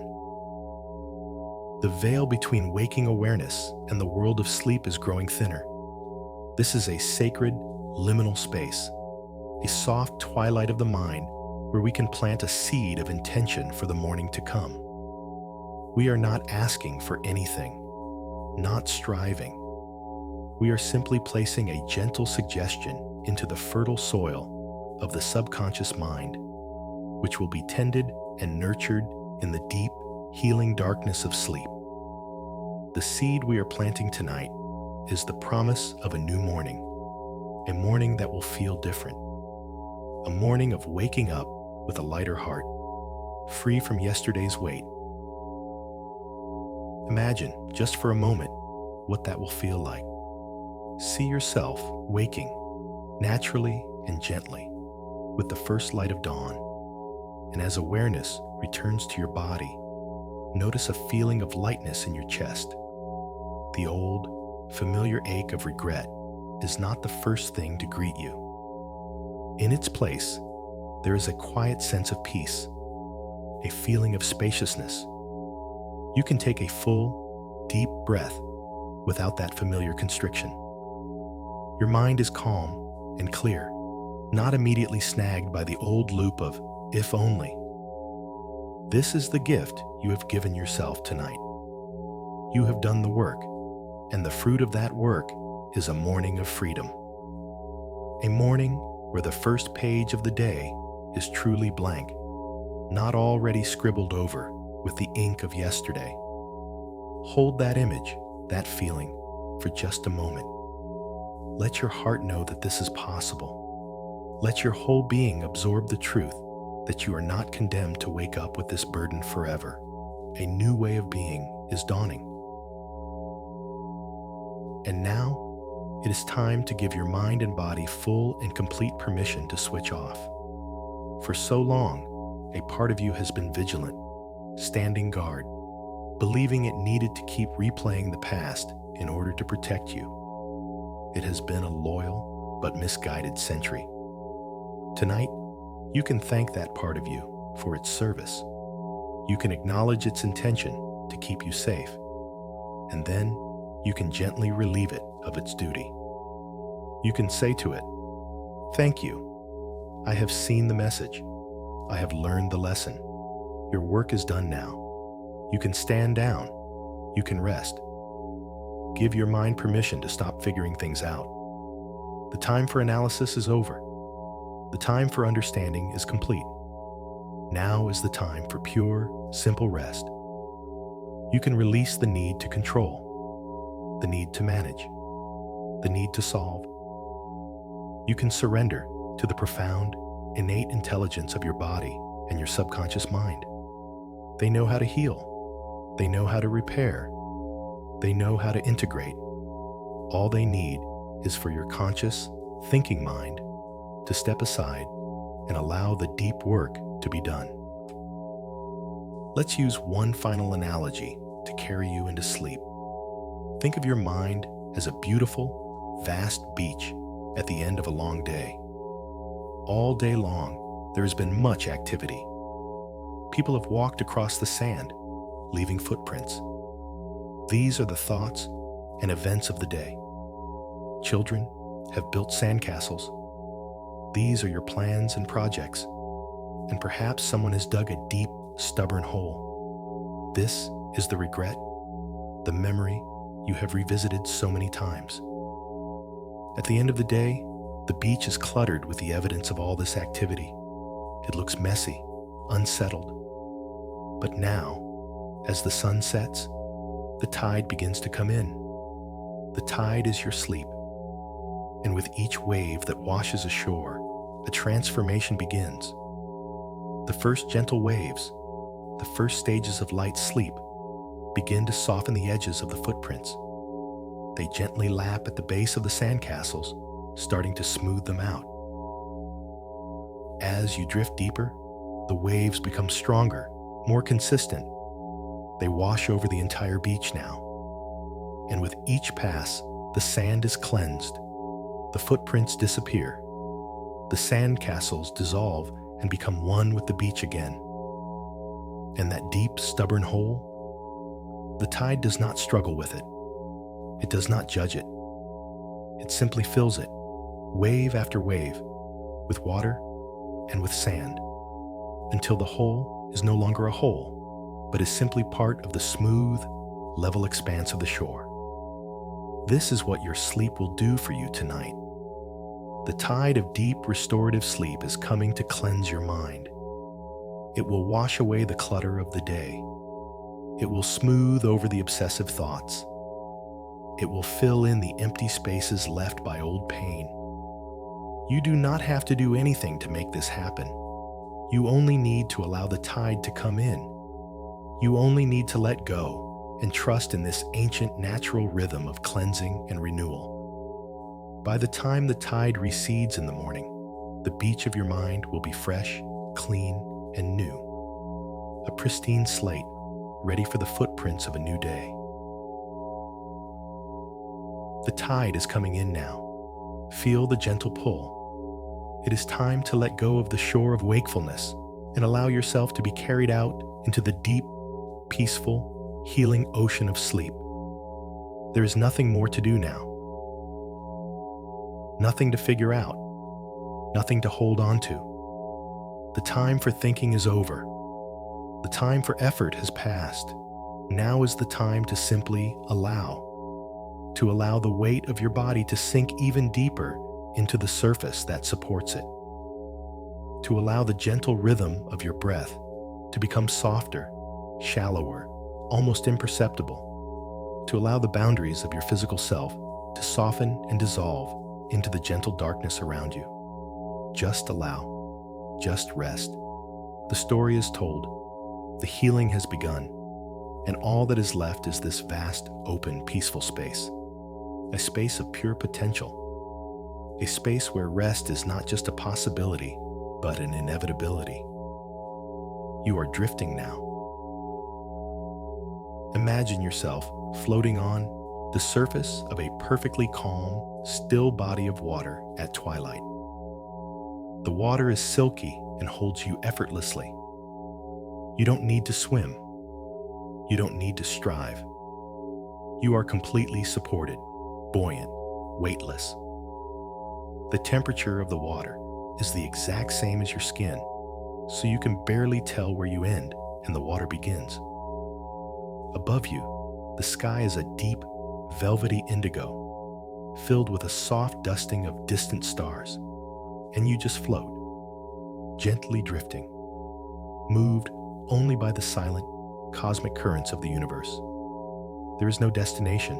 The veil between waking awareness and the world of sleep is growing thinner. This is a sacred, liminal space, a soft twilight of the mind where we can plant a seed of intention for the morning to come. We are not asking for anything, not striving. We are simply placing a gentle suggestion into the fertile soil of the subconscious mind, which will be tended and nurtured in the deep, healing darkness of sleep. The seed we are planting tonight is the promise of a new morning, a morning that will feel different, a morning of waking up with a lighter heart, free from yesterday's weight. Imagine, just for a moment, what that will feel like. See yourself waking, naturally and gently, with the first light of dawn. And as awareness returns to your body, notice a feeling of lightness in your chest. The old, familiar ache of regret is not the first thing to greet you. In its place, there is a quiet sense of peace, a feeling of spaciousness. You can take a full, deep breath without that familiar constriction. Your mind is calm and clear, not immediately snagged by the old loop of if only. This is the gift you have given yourself tonight. You have done the work, and the fruit of that work is a morning of freedom. A morning where the first page of the day is truly blank, not already scribbled over with the ink of yesterday. Hold that image, that feeling, for just a moment. Let your heart know that this is possible. Let your whole being absorb the truth that you are not condemned to wake up with this burden forever. A new way of being is dawning. And now, it is time to give your mind and body full and complete permission to switch off. For so long, a part of you has been vigilant, standing guard, believing it needed to keep replaying the past in order to protect you. It has been a loyal but misguided century. Tonight, you can thank that part of you for its service. You can acknowledge its intention to keep you safe, and then you can gently relieve it of its duty. You can say to it, Thank you. I have seen the message. I have learned the lesson. Your work is done now. You can stand down. You can rest. Give your mind permission to stop figuring things out. The time for analysis is over. The time for understanding is complete. Now is the time for pure, simple rest. You can release the need to control, the need to manage, the need to solve. You can surrender to the profound, innate intelligence of your body and your subconscious mind. They know how to heal. They know how to repair. They know how to integrate. All they need is for your conscious, thinking mind to step aside and allow the deep work to be done. Let's use one final analogy to carry you into sleep. Think of your mind as a beautiful, vast beach at the end of a long day. All day long, there has been much activity. People have walked across the sand, leaving footprints. These are the thoughts and events of the day. Children have built sandcastles. These are your plans and projects. And perhaps someone has dug a deep, stubborn hole. This is the regret, the memory you have revisited so many times. At the end of the day, the beach is cluttered with the evidence of all this activity. It looks messy, unsettled. But now, as the sun sets, the tide begins to come in. The tide is your sleep. And with each wave that washes ashore, a transformation begins. The first gentle waves, the first stages of light sleep, begin to soften the edges of the footprints. They gently lap at the base of the sandcastles, starting to smooth them out. As you drift deeper, the waves become stronger, more consistent. They wash over the entire beach now. And with each pass, the sand is cleansed. The footprints disappear. The sandcastles dissolve and become one with the beach again. And that deep, stubborn hole, the tide does not struggle with it. It does not judge it. It simply fills it, wave after wave, with water and with sand, until the hole is no longer a hole, but is simply part of the smooth, level expanse of the shore. This is what your sleep will do for you tonight. The tide of deep, restorative sleep is coming to cleanse your mind. It will wash away the clutter of the day. It will smooth over the obsessive thoughts. It will fill in the empty spaces left by old pain. You do not have to do anything to make this happen. You only need to allow the tide to come in. You only need to let go and trust in this ancient natural rhythm of cleansing and renewal. By the time the tide recedes in the morning, the beach of your mind will be fresh, clean, and new. A pristine slate, ready for the footprints of a new day. The tide is coming in now. Feel the gentle pull. It is time to let go of the shore of wakefulness and allow yourself to be carried out into the deep, peaceful, healing ocean of sleep. There is nothing more to do now. Nothing to figure out. Nothing to hold on to. The time for thinking is over. The time for effort has passed. Now is the time to simply allow. To allow the weight of your body to sink even deeper into the surface that supports it. To allow the gentle rhythm of your breath to become softer, shallower, almost imperceptible. To allow the boundaries of your physical self to soften and dissolve into the gentle darkness around you. Just allow. Just rest. The story is told. The healing has begun. And all that is left is this vast, open, peaceful space. A space of pure potential. A space where rest is not just a possibility, but an inevitability. You are drifting now. Imagine yourself floating on the surface of a perfectly calm, still body of water at twilight. The water is silky and holds you effortlessly. You don't need to swim. You don't need to strive. You are completely supported, buoyant, weightless. The temperature of the water is the exact same as your skin, so you can barely tell where you end and the water begins. Above you, the sky is a deep, velvety indigo, filled with a soft dusting of distant stars, and you just float, gently drifting, moved only by the silent, cosmic currents of the universe. There is no destination.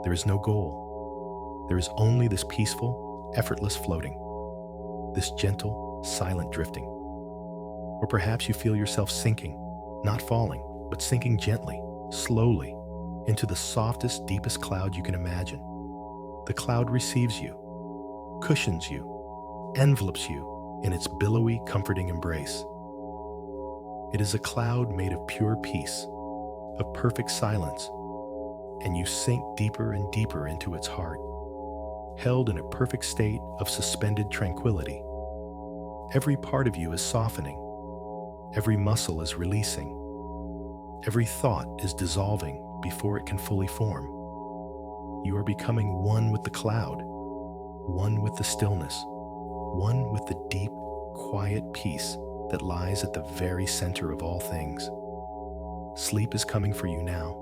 There is no goal. There is only this peaceful, effortless floating, this gentle, silent drifting. Or perhaps you feel yourself sinking, not falling, but sinking gently, slowly, into the softest, deepest cloud you can imagine. The cloud receives you, cushions you, envelopes you in its billowy, comforting embrace. It is a cloud made of pure peace, of perfect silence, and you sink deeper and deeper into its heart, held in a perfect state of suspended tranquility. Every part of you is softening, every muscle is releasing, every thought is dissolving before it can fully form. You are becoming one with the cloud, one with the stillness, one with the deep, quiet peace that lies at the very center of all things. Sleep is coming for you now.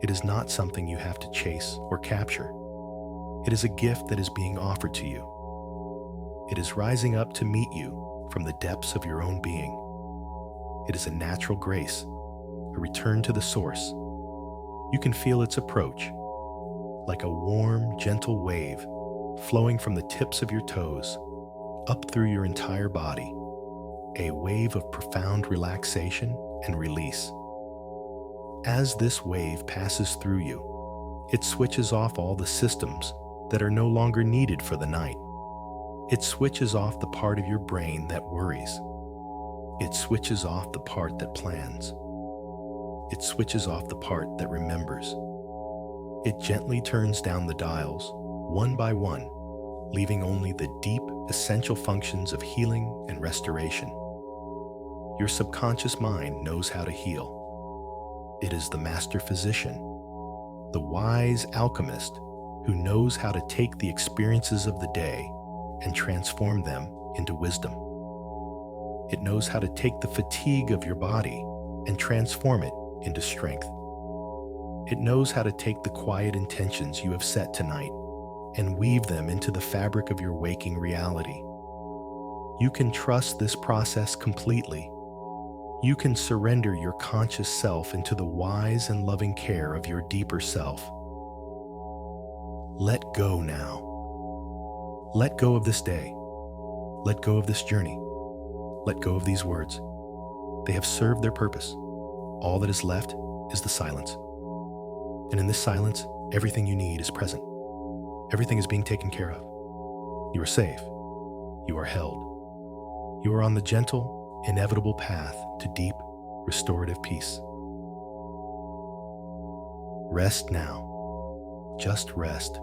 It is not something you have to chase or capture. It is a gift that is being offered to you. It is rising up to meet you from the depths of your own being. It is a natural grace, a return to the source. You can feel its approach, like a warm, gentle wave flowing from the tips of your toes up through your entire body, a wave of profound relaxation and release. As this wave passes through you, it switches off all the systems that are no longer needed for the night. It switches off the part of your brain that worries. It switches off the part that plans. It switches off the part that remembers. It gently turns down the dials, one by one, leaving only the deep, essential functions of healing and restoration. Your subconscious mind knows how to heal. It is the master physician, the wise alchemist who knows how to take the experiences of the day and transform them into wisdom. It knows how to take the fatigue of your body and transform it into strength. It knows how to take the quiet intentions you have set tonight and weave them into the fabric of your waking reality. You can trust this process completely. You can surrender your conscious self into the wise and loving care of your deeper self. Let go now. Let go of this day. Let go of this journey. Let go of these words. They have served their purpose. All that is left is the silence. And in this silence, everything you need is present. Everything is being taken care of. You are safe. You are held. You are on the gentle, inevitable path to deep, restorative peace. Rest now. Just rest.